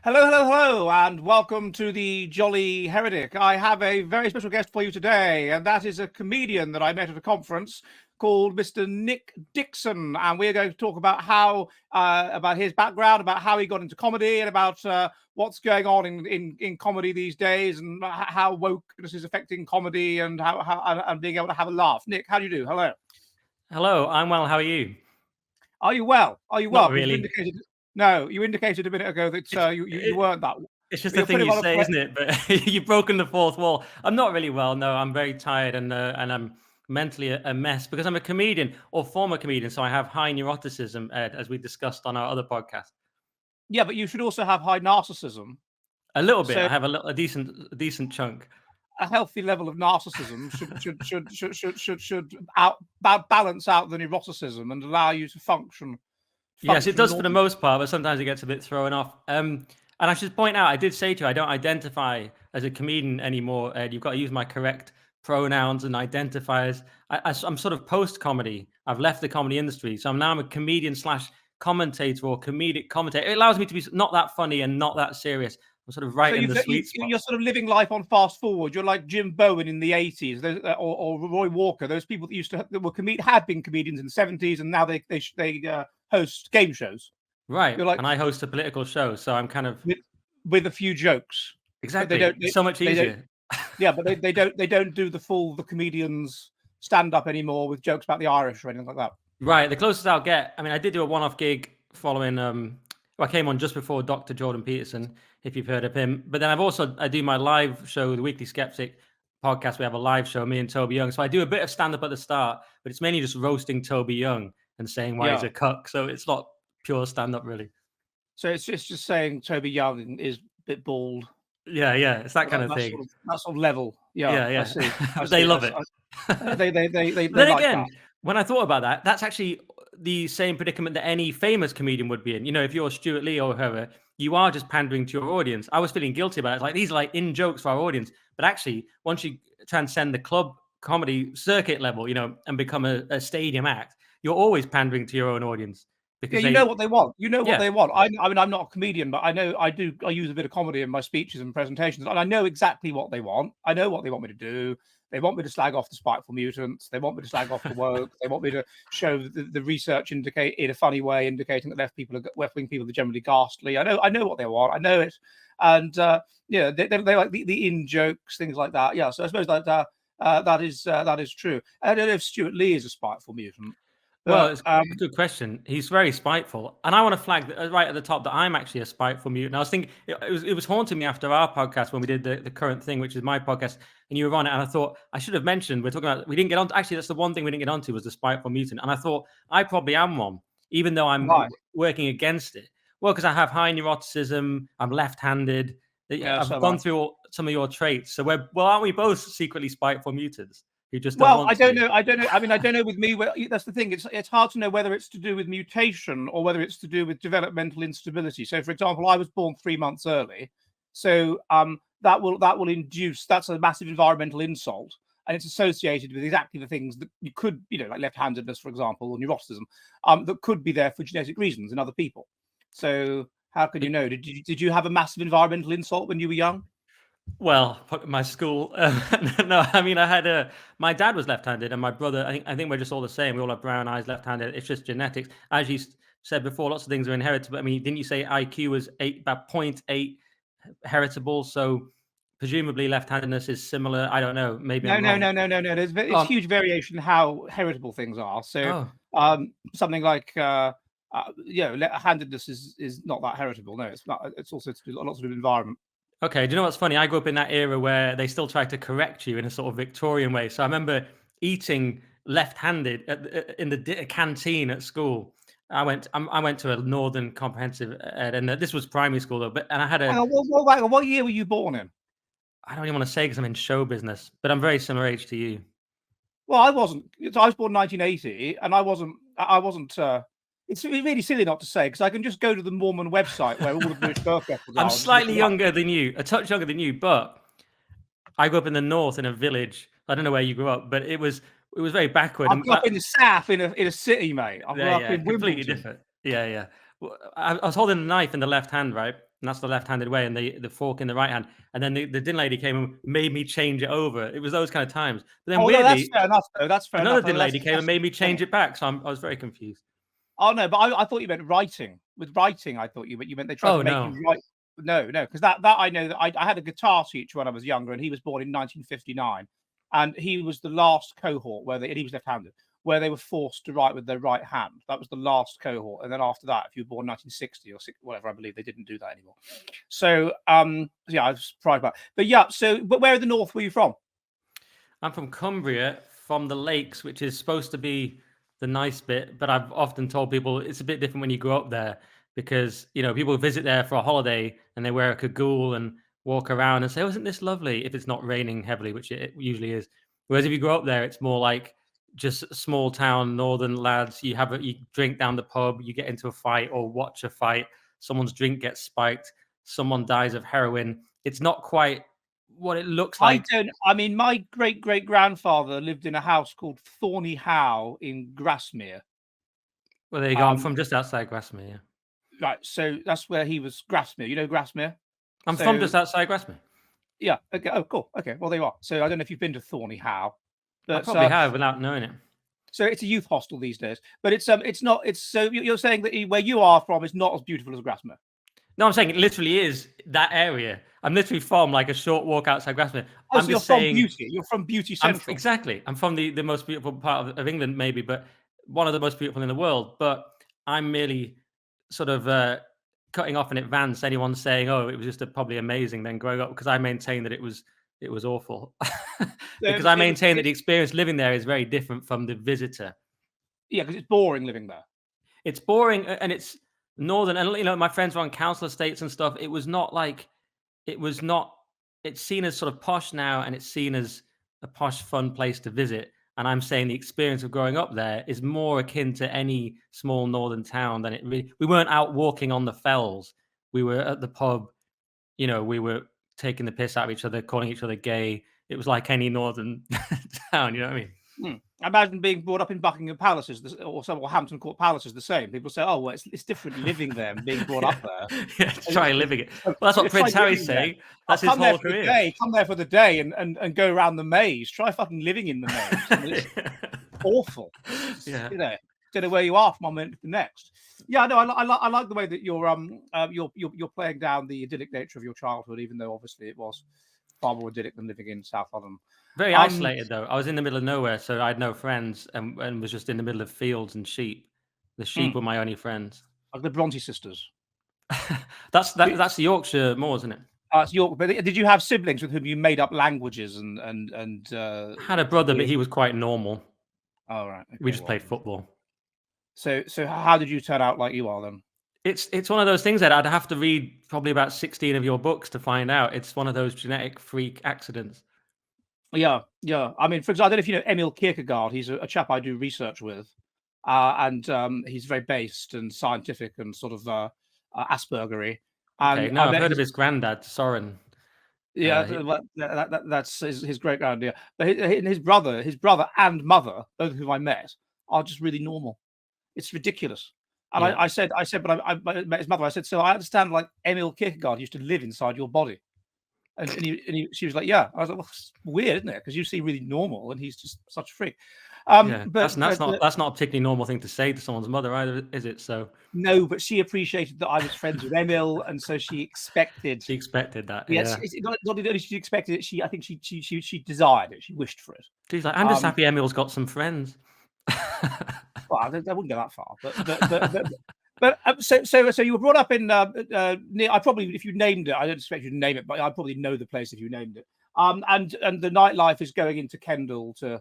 Hello, hello, hello, and welcome to the Jolly Heretic. I have a very special guest for you today, and that is a comedian that I met at a conference called Mr. Nick Dixon, and we're going to talk about about his background, about how he got into comedy, and about what's going on in comedy these days, and how wokeness is affecting comedy, and how and being able to have a laugh. Nick, how do you do? Hello. Hello, I'm well. How are you? Are you well? Are you Not well? Because really. you indicated a minute ago that you weren't that. It's just But a you're thing putting you on say, a isn't it? But you've broken the fourth wall. I'm not really well. No, I'm very tired and I'm mentally a mess because I'm a comedian or former comedian, so I have high neuroticism, Ed, as we discussed on our other podcast. Yeah, but you should also have high narcissism. A little bit. So I have a decent chunk. a healthy level of narcissism should balance out the neuroticism and allow you to function. Yes, it does for the normally. most part, but sometimes it gets a bit thrown off. And I should point out, I did say to you, I don't identify as a comedian anymore, Ed. You've got to use my correct pronouns and identifiers. I'm sort of post-comedy. I've left the comedy industry, so I'm a comedian slash commentator or comedic commentator. It allows me to be not that funny and not that serious. I'm sort of right in the sweet spot. You're sort of living life on fast forward. You're like Jim Bowen in the 80s, or Roy Walker. Those people that had been comedians in the 70s, and now they host game shows. Right, You're like, and I host a political show, so I'm kind of with a few jokes. exactly. It's so much easier. Yeah, but they don't do the comedians stand up anymore with jokes about the Irish or anything like that. Right, the closest I'll get. I mean, I did do a one-off gig following. I came on just before Dr. Jordan Peterson, if you've heard of him. But then I do my live show, the Weekly Skeptic podcast. We have a live show, me and Toby Young. So I do a bit of stand-up at the start, but it's mainly just roasting Toby Young and saying why he's a cuck. So it's not pure stand-up, really. So it's just saying Toby Young is a bit bald. Yeah, it's that kind of thing. That sort of level. Yeah. I see. They love it. They then like again, that. when I thought about that, that's actually the same predicament that any famous comedian would be in. You know, if you're Stuart Lee or whoever, you are just pandering to your audience. I was feeling guilty about it. It's like these are like in jokes for our audience. But actually, once you transcend the club comedy circuit level, you know, and become a stadium act, you're always pandering to your own audience. Because you know what they want. You know what they want. I mean, I'm not a comedian, but I know I use a bit of comedy in my speeches and presentations, and I know exactly what they want. I know what they want me to do. They want me to slag off the spiteful mutants. They want me to slag off the woke. They want me to show the research indicate in a funny way, indicating that left-wing people are generally ghastly. I know what they want. I know it, and they like the in jokes, things like that. Yeah, so I suppose that is true. I don't know if Stuart Lee is a spiteful mutant. Well, it's a good question. He's very spiteful, and I want to flag right at the top that I'm actually a spiteful mutant. I was thinking it was haunting me after our podcast when we did the current thing, which is my podcast, and you were on it, and I thought I should have mentioned we didn't get on. Actually, that's the one thing we didn't get onto was the spiteful mutant, and I thought I probably am one, even though I'm working against it. Well, because I have high neuroticism, I'm left-handed. I've gone through some of your traits, so aren't we both secretly spiteful mutants? I don't know. I mean, I don't know with me. That's the thing. It's hard to know whether it's to do with mutation or whether it's to do with developmental instability. So, for example, I was born 3 months early, so that will induce. That's a massive environmental insult, and it's associated with exactly the things that you could, like left-handedness, for example, or neuroticism, that could be there for genetic reasons in other people. So, how can you know? Did you have a massive environmental insult when you were young? Well, my school. No, I mean, my dad was left-handed, and my brother. I think we're just all the same. We all have brown eyes, left-handed. It's just genetics, as you said before. Lots of things are inherited. But I mean, didn't you say IQ was about 0.8 heritable? So presumably left-handedness is similar. I don't know. Maybe no. There's huge variation in how heritable things are. So something like handedness is not that heritable. No, it's not. It's also lots of environment. Okay, do you know what's funny? I grew up in that era where they still tried to correct you in a sort of Victorian way. So I remember eating left-handed in the canteen at school. I went to a Northern Comprehensive Ed, and this was primary school though. And I had a. What year were you born in? I don't even want to say because I'm in show business, but I'm very similar age to you. Well, I wasn't. I was born in 1980, and I wasn't. It's really silly not to say because I can just go to the Mormon website where all the British birth records are. I'm slightly younger than you, a touch younger than you, but I grew up in the north in a village. I don't know where you grew up, but it was very backward. I grew up in the south in a city, mate. I grew up in completely different. Yeah. I was holding a knife in the left hand, right? and that's the left-handed way, and the fork in the right hand. And then the din lady came and made me change it over. It was those kind of times. But then weirdly, no, that's fair enough. Though. That's fair another enough. din lady came and made me change it back. So I was very confused. Oh no, but I thought you meant writing. With writing, I thought you meant they tried to make you write. No, because that I know that I had a guitar teacher when I was younger, and he was born in 1959, and he was the last cohort and he was left-handed, where they were forced to write with their right hand. That was the last cohort, and then after that, if you were born 1960 or whatever, I believe they didn't do that anymore. So yeah, I was surprised about it. But yeah, but where in the north were you from? I'm from Cumbria, from the lakes, which is supposed to be the nice bit, but I've often told people it's a bit different when you grow up there, because people visit there for a holiday and they wear a cagoule and walk around and say, "Oh, isn't this lovely?" If it's not raining heavily, which it usually is. Whereas if you grow up there, it's more like just small town northern lads. You drink down the pub, you get into a fight or watch a fight. Someone's drink gets spiked. Someone dies of heroin. It's not quite what it looks like. I mean, my great-great-grandfather lived in a house called Thorney Howe in Grasmere. Well, there you go. I'm from just outside Grasmere. Yeah. Right, so that's where he was. Grasmere, you know Grasmere? I'm from just outside Grasmere. Yeah. Okay. Oh, cool. Okay. Well, there you are. So I don't know if you've been to Thorney Howe. I probably have without knowing it. So it's a youth hostel these days, but it's not. It's so you're saying that where you are from is not as beautiful as Grasmere. No, I'm saying it literally is that area. I'm literally from like a short walk outside Grasmere. Oh, so you're from Beauty. You're from Beauty Central. Exactly. I'm from the most beautiful part of England, maybe, but one of the most beautiful in the world. But I'm merely sort of cutting off in advance anyone saying, "Oh, it was just probably amazing." Then growing up, because I maintain that it was awful, because I maintain that the experience living there is very different from the visitor. Yeah, because it's boring living there. It's boring, and it's northern, and my friends were on council estates and stuff. It was not like, it's seen as sort of posh now, and it's seen as a posh, fun place to visit. And I'm saying the experience of growing up there is more akin to any small northern town than it really. We weren't out walking on the fells. We were at the pub. We were taking the piss out of each other, calling each other gay. It was like any northern town. You know what I mean? Imagine being brought up in Buckingham Palaces or Hampton Court Palace is the same. People say, "Oh, well, it's different living there and being brought up there." Yeah, try living it. Well, that's what Prince Harry's saying. That's his whole career. Come there for the day and go around the maze. Try fucking living in the maze. I mean, it's awful. Yeah. Don't know where you are from one minute to the next. Yeah, no, I like the way that you're playing down the idyllic nature of your childhood, even though obviously it was far more idyllic than living in South London. Very isolated, though. I was in the middle of nowhere, so I had no friends, and was just in the middle of fields and sheep. The sheep were my only friends. Like the Bronte sisters. That's the Yorkshire moors, isn't it? It's York. But did you have siblings with whom you made up languages and had a brother, but he was quite normal. Oh, right. Okay, we just played football. So how did you turn out like you are then? It's one of those things that I'd have to read probably about 16 of your books to find out. It's one of those genetic freak accidents. Yeah. I mean, for example, I don't know if you know Emil Kierkegaard. He's a chap I do research with, and he's very based and scientific and sort of Aspergery. Okay, no, I've heard of his granddad, Soren. Yeah, that's his great granddad. But his brother and mother, both of whom I met, are just really normal. It's ridiculous. And yeah. I said, but I met his mother. I said, so I understand, like Emil Kierkegaard used to live inside your body. And she was like, yeah. I was like, well, it's weird, isn't it? Because you seem really normal, and he's just such a freak. But that's not a particularly normal thing to say to someone's mother either, is it? So no, but she appreciated that I was friends with Emil, and so she expected. She expected that. Yes, yeah. Not only she expected it. I think she desired it. She wished for it. She's like, I'm just happy Emil's got some friends. Well, I wouldn't go that far, but so you were brought up in near. I probably, if you named it, I don't expect you to name it, but I probably know the place if you named it. And the nightlife is going into Kendal to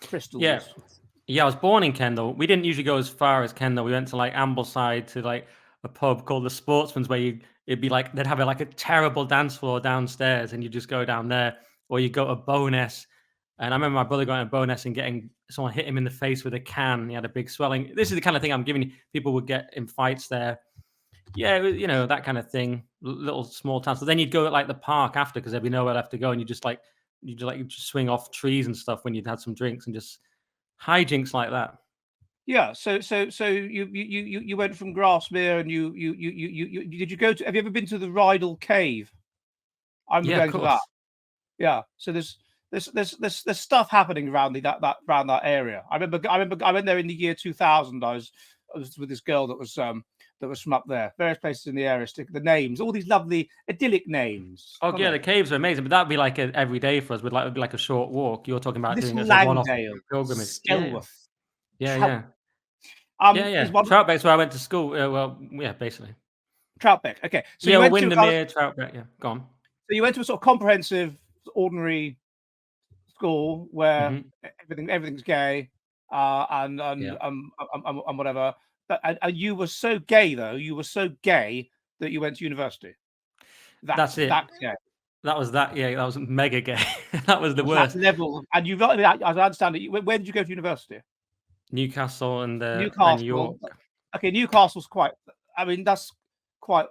Crystals. Yeah. I was born in Kendal. We didn't usually go as far as Kendal. We went to like Ambleside to like a pub called the Sportsman's, where it'd be like they'd have like a terrible dance floor downstairs, and you just go down there, or you go to Bowness. And I remember my brother going to Bowness and getting someone hit him in the face with a can. He had a big swelling. This is the kind of thing I'm giving you. People would get in fights there. Yeah, that kind of thing. Little small towns. So then you'd go at like the park after, because there'd be nowhere left to go, and you just swing off trees and stuff when you'd had some drinks, and just hijinks like that. Yeah. So you went from Grasmere, and you did you go to? Have you ever been to the Rydal Cave? I remember Yeah, of going to that. course. Yeah. So there's stuff happening around around that area. I remember I went there in the year 2000. I was with this girl that was from up there. Various places in the area. Stick the names, all these lovely idyllic names. Oh yeah, the caves are amazing, but that'd be like every day for us. It'd be like a short walk. You're talking about This doing it as a one-off Langdale, pilgrimage. Yeah, Skelworth, yeah, Trout, yeah, yeah, yeah. is one Troutbeck's where I went to school. Well, yeah, basically. Troutbeck. Okay, so Yeah, you well, went to Windermere, Troutbeck. Yeah, go on. so you went to a sort of comprehensive, ordinary school where everything's gay, and Yeah. whatever. But and you were so gay though. You were so gay that you went to university. That's it. That's gay. That was that. Yeah, that was mega gay. That was the Was worst. that level? And you've got. As I understand it, where did you go to university? Newcastle and Newcastle. York. Okay, Newcastle's quite. I mean, that's quite.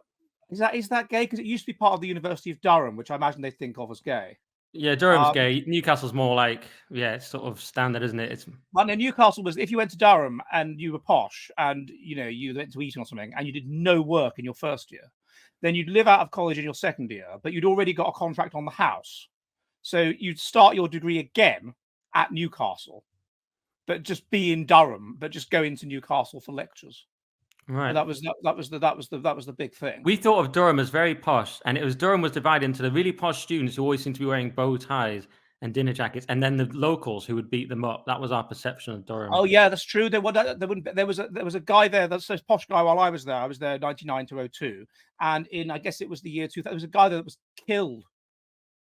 Is that gay? Because it used to be part of the University of Durham, which I imagine they think of as gay. Yeah, Durham's gay. Newcastle's more like, yeah, it's sort of standard, isn't it? It's Well, no, Newcastle was if you went to Durham and you were posh and you went to Eton or something and you did no work in your first year, then you'd live out of college in your second year, but you'd already got a contract on the house. So you'd start your degree again at Newcastle, but just be in Durham, but just go into Newcastle for lectures. right. And that was the big thing. We thought of Durham as very posh, and Durham was divided into the really posh students who always seemed to be wearing bow ties and dinner jackets, and then the locals who would beat them up. That was our perception of Durham. Oh yeah, that's true. There was a guy there. That's a posh guy while I was there. I was there 99 to 02, and in I guess it was the year 2000. There was a guy that was killed.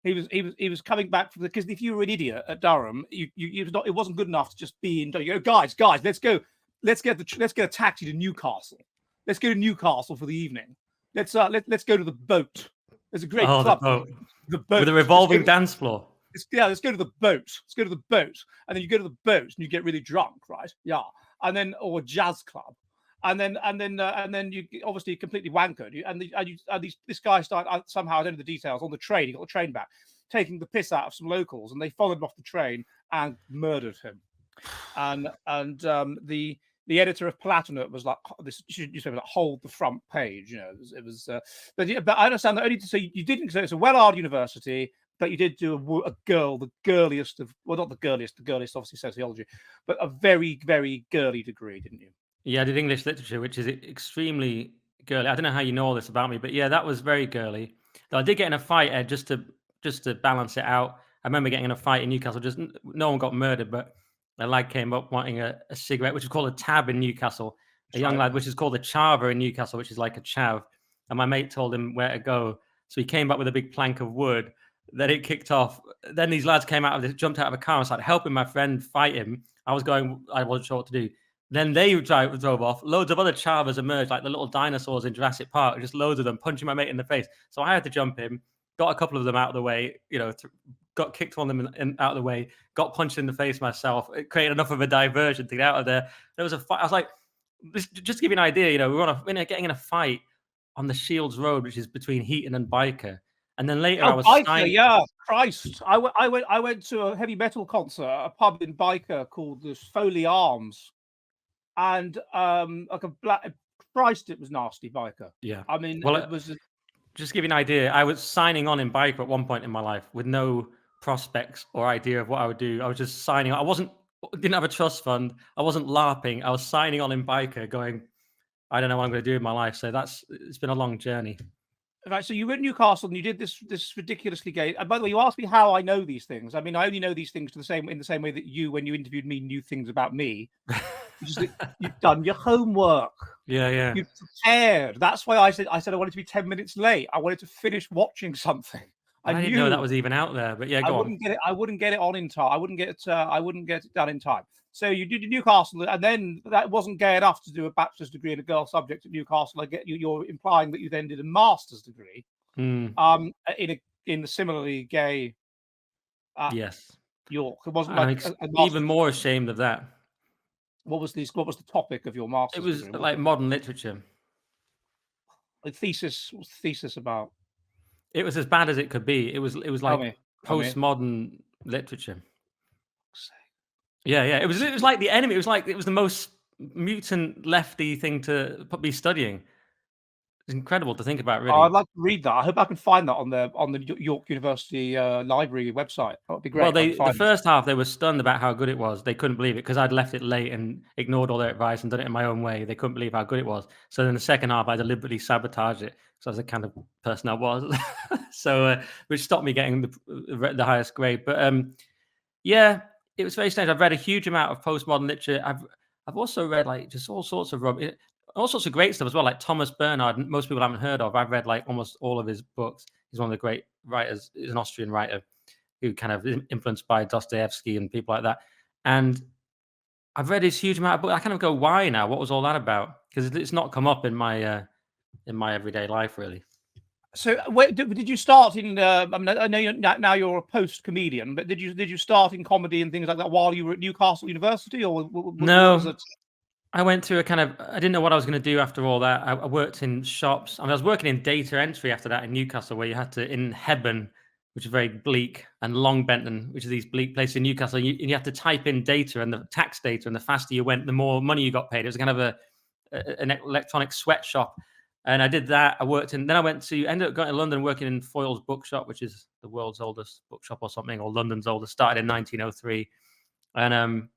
He was coming back because if you were an idiot at Durham, it wasn't good enough to just be in Durham. You go, guys, let's get a taxi to Newcastle. Let's go to Newcastle for the evening. Let's go to the boat. There's a great club. The boat with a revolving dance floor. Let's go to the boat. Let's go to the boat, and then you go to the boat and you get really drunk, right? Yeah, and then or a jazz club, and then you obviously completely wankered. This guy started somehow, I don't know the details, on the train. He got the train back, taking the piss out of some locals, and they followed him off the train and murdered him. And the editor of Palatinate was like, this newspaper, like, hold the front page. It was but I understand that only so you didn't. So it's a well-hard university. But you did do the girliest of, well, not the girliest obviously sociology, but a very, very girly degree, didn't you? Yeah, I did English literature, which is extremely girly. I don't know how you know all this about me, but yeah, that was very girly. Though I did get in a fight, Ed, just to balance it out. I remember getting in a fight in Newcastle. Just no one got murdered, but a lad came up wanting a cigarette, which is called a tab in Newcastle. A young lad, which is called a chava in Newcastle, which is like a chav. And my mate told him where to go, so he came back with a big plank of wood. Then it kicked off. Then these lads jumped out of a car and started helping my friend fight him. I wasn't sure what to do. Then they drove off. Loads of other chavas emerged, like the little dinosaurs in Jurassic Park, just loads of them punching my mate in the face. So I had to jump in, got a couple of them out of the way, got kicked one of them out of the way, got punched in the face myself. It created enough of a diversion to get out of there. There was a fight. I was like, just to give you an idea, we were getting in a fight on the Shields Road, which is between Heaton and Byker. And then later I was yeah, Christ. I went to a heavy metal concert at a pub in Byker called the Foley Arms. And like a black Christ, it was nasty, Byker. Yeah. I mean, well, it was just to give you an idea, I was signing on in Byker at one point in my life with no prospects or idea of what I would do. I was just signing on. Didn't have a trust fund. I wasn't LARPing. I was signing on in Byker going, I don't know what I'm going to do in my life. So it's been a long journey. Right, so you were in Newcastle and you did this ridiculously gay. And by the way, you asked me how I know these things. I mean, I only know these things in the same way that you, when you interviewed me, knew things about me. You've done your homework. Yeah. You've prepared. That's why I said I wanted to be 10 minutes late. I wanted to finish watching something. I didn't know that was even out there, but yeah, go on. I wouldn't get it on in time. I wouldn't get it done in time. So you did Newcastle, and then that wasn't gay enough to do a bachelor's degree in a girl subject at Newcastle. I get you're implying that you then did a master's degree, in the similarly gay. Yes, York. It wasn't like even more ashamed of that. What was the topic of your master's? It was degree? Like modern literature. A thesis. What's the thesis about? It was as bad as it could be. It was like postmodern literature. Yeah. It was like The Enemy. It was the most mutant lefty thing to be studying. It's incredible to think about, really. Oh, I'd like to read that. I hope I can find that on the York University library website. That would be great. Well, the first half, they were stunned about how good it was. They couldn't believe it because I'd left it late and ignored all their advice and done it in my own way. They couldn't believe how good it was. So then the second half, I deliberately sabotaged it because I was the kind of person I was. So, which stopped me getting the highest grade. But yeah, it was very strange. I've read a huge amount of postmodern literature. I've also read like just all sorts of rubbish, all sorts of great stuff as well, like Thomas Bernhard. Most people haven't heard of. I've read like almost all of his books. He's one of the great writers. He's an Austrian writer who kind of influenced by Dostoevsky and people like that. And I've read this huge amount of books. I kind of go, why now? What was all that about? Because it's not come up in my everyday life, really. So, did you start in? I mean, I know now you're a post comedian, but did you start in comedy and things like that while you were at Newcastle University, or no? Was it? I went through I didn't know what I was going to do after all that. I worked in shops. I was working in data entry after that in Newcastle, where you had to, in Hebburn, which is very bleak, and Longbenton, which are these bleak places in Newcastle, and you have to type in data and the tax data, and the faster you went, the more money you got paid. It was kind of an electronic sweatshop. And I did that. Then I ended up going to London, working in Foyle's bookshop, which is the world's oldest bookshop or something, or London's oldest, started in 1903. And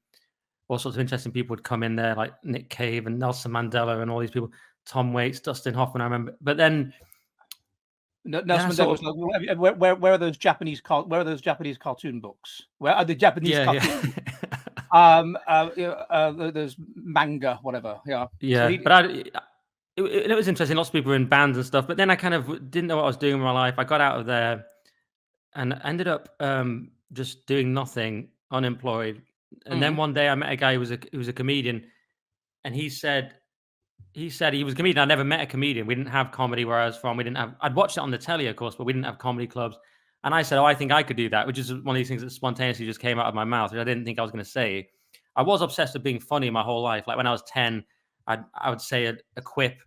all sorts of interesting people would come in there, like Nick Cave and Nelson Mandela and all these people, Tom Waits, Dustin Hoffman, I remember. But then Nelson Mandela was like, where are those Japanese cartoon books? Where are the Japanese cartoons? There's manga, whatever. Yeah. Yeah. So it was interesting. Lots of people were in bands and stuff. But then I kind of didn't know what I was doing with my life. I got out of there and ended up just doing nothing, unemployed. And then one day I met a guy who was a comedian, and he said he was a comedian. I never met a comedian. We didn't have comedy where I was from. I'd watched it on the telly, of course, but we didn't have comedy clubs. And I said, I think I could do that, which is one of these things that spontaneously just came out of my mouth, which I didn't think I was going to say. I was obsessed with being funny my whole life. Like when I was 10, I would say a quip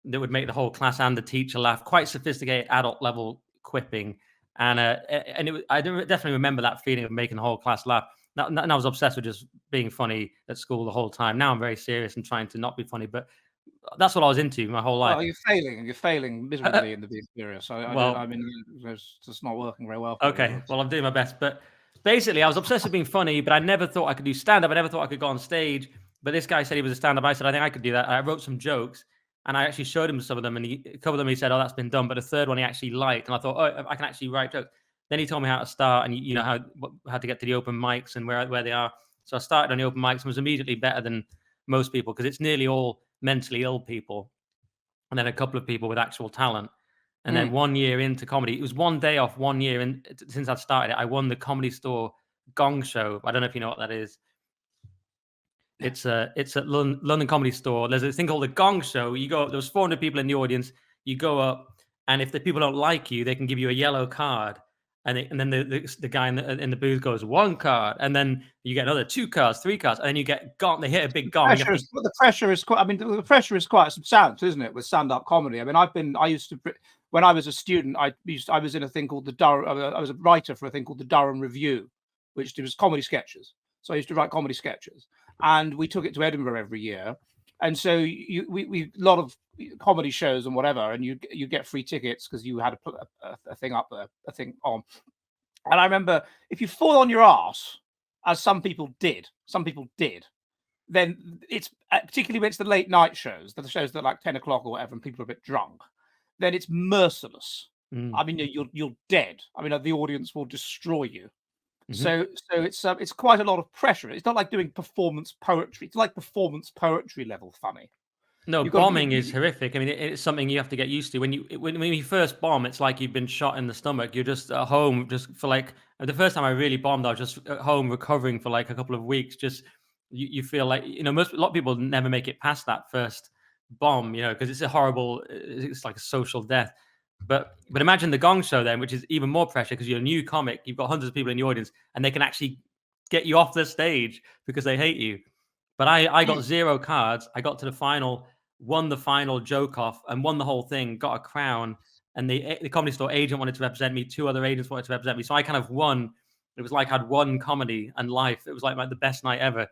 that would make the whole class and the teacher laugh, quite sophisticated adult level quipping. And I definitely remember that feeling of making the whole class laugh. And I was obsessed with just being funny at school the whole time. Now I'm very serious and trying to not be funny, but that's what I was into my whole life. Well, you're failing miserably in the being serious. I mean, it's just not working very well. Okay, well, I'm doing my best, but basically, I was obsessed with being funny, but I never thought I could do stand-up. I never thought I could go on stage. But this guy said he was a stand-up. I said, I think I could do that. I wrote some jokes, and I actually showed him some of them, and a couple of them he said, oh, that's been done. But the third one he actually liked, and I thought, oh, I can actually write jokes. Then he told me how to start, and you know how to get to the open mics and where they are. So I started on the open mics and was immediately better than most people because it's nearly all mentally ill people, and then a couple of people with actual talent. And then 1 year into comedy, it was one day off 1 year. And since I'd started it, I won the Comedy Store Gong Show. I don't know if you know what that is. It's at London Comedy Store. There's a thing called the Gong Show. You go up, there was 400 people in the audience. You go up, and if the people don't like you, they can give you a yellow card. And then the guy in the booth goes 1 card, and then you get another 2 cards, 3 cards, and then you get gong. They hit a big gong. The pressure is quite. I mean, the pressure is quite substantial, isn't it, with stand-up comedy? I mean, I used to, when I was a student, I was in a thing called the Durham. I was a writer for a thing called the Durham Review, which was comedy sketches. So I used to write comedy sketches, and we took it to Edinburgh every year. And so we a lot of comedy shows and whatever, and you get free tickets because you had to put a thing up there, a thing on. And I remember if you fall on your ass, as some people did, then it's particularly when it's the late night shows, the shows that are like 10 o'clock or whatever, and people are a bit drunk, then it's merciless. I mean, you're dead. I mean, the audience will destroy you. So it's quite a lot of pressure. It's not like doing performance poetry. It's like performance poetry level funny. No, bombing is horrific. I mean, it's something you have to get used to. When you first bomb, it's like you've been shot in the stomach. You're just at home, just for like the first time I really bombed, I was just at home recovering for like a couple of weeks. Just you feel like a lot of people never make it past that first bomb, because it's it's like a social death. But imagine the Gong Show then, which is even more pressure because you're a new comic. You've got hundreds of people in the audience, and they can actually get you off the stage because they hate you. But I got 0 cards. I got to the final, won the final joke off, and won the whole thing. Got a crown, and the Comedy Store agent wanted to represent me. 2 other agents wanted to represent me, so I kind of won. It was like I'd won comedy and life. It was like the best night ever.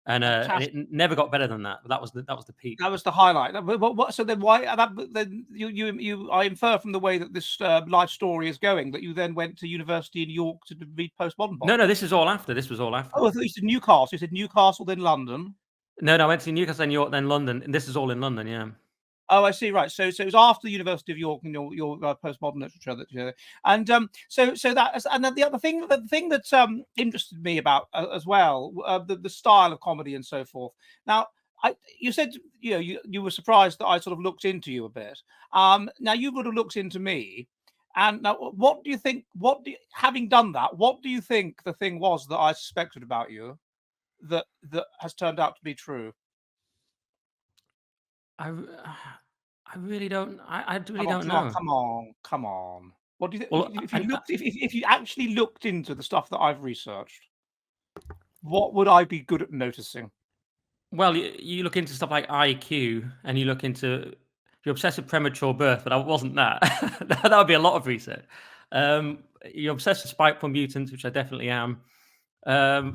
and it never got better than that. But that was the peak. That was the highlight. So then why? Then I infer from the way that this life story is going that you then went to university in York to read postmodern. No, this is all after. This was all after. Oh, I thought you said Newcastle. You said Newcastle, then London. No, I went to Newcastle, then York, then London. And this is all in London, yeah. Oh, I see. Right. So it was after the University of York and your postmodern literature and so that, and then the thing that interested me about as well, the style of comedy and so forth. Now, you said you were surprised that I sort of looked into you a bit. Now you would have looked into me, and now what do you think? Having done that, what do you think the thing was that I suspected about you that has turned out to be true? I really don't. I really don't know. Come on. What do you think? Well, if you actually looked into the stuff that I've researched, what would I be good at noticing? Well, you look into stuff like IQ, and you look into you're obsessed with premature birth, but I wasn't that. That would be a lot of research. You're obsessed with spiteful mutants, which I definitely am. Back.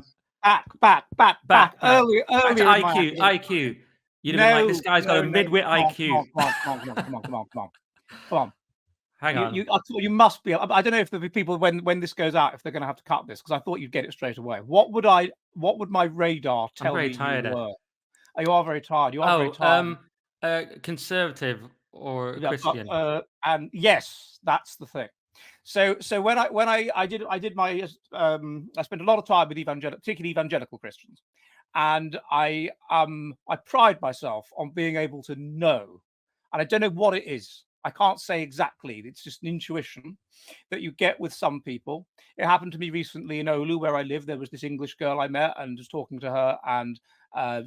Earlier IQ. You'd have been like, this guy's got a midwit IQ. Come on. Hang on. You must be. I don't know if the people when this goes out, if they're going to have to cut this, because I thought you'd get it straight away. What would my radar tell me you were? Oh, you are very tired. You are very tired. Conservative or Christian. And yes, that's the thing. So when I did my I spent a lot of time with particularly evangelical Christians, and I pride myself on being able to know, and I don't know what it is. I can't say exactly. It's just an intuition that you get with some people. It happened to me recently in Oulu, where I live. There was this English girl I met and was talking to her, and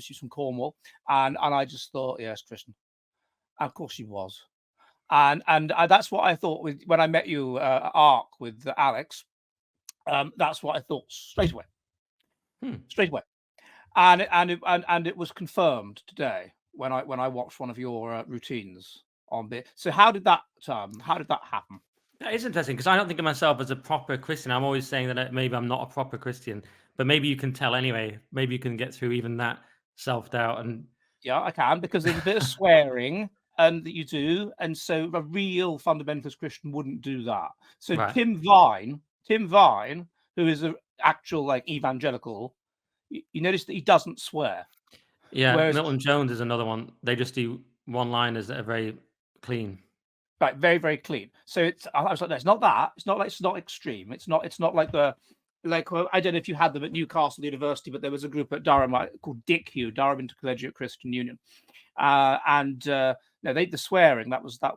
she's from Cornwall, and I just thought, yes, Christian. And of course she was. And that's what I thought when I met you at ARC with Alex. That's what I thought straight away. Straight away. And it was confirmed today when I watched one of your routines on this. So how did that happen? That is interesting, because I don't think of myself as a proper Christian. I'm always saying that maybe I'm not a proper Christian, but maybe you can tell anyway. Maybe you can get through even that self-doubt. And yeah, I can, because there's a bit of swearing and that you do, and so a real fundamentalist Christian wouldn't do that. So right. Tim Vine, who is an actual like evangelical, you notice that he doesn't swear. Yeah, whereas Milton Jones is another one. They just do one-liners that are very clean. Right, very, very clean. So I was like, no, it's not that. It's not extreme. It's not like well, I don't know if you had them at Newcastle University, but there was a group at Durham called DICU, Durham Intercollegiate Christian Union, no, the swearing that was no.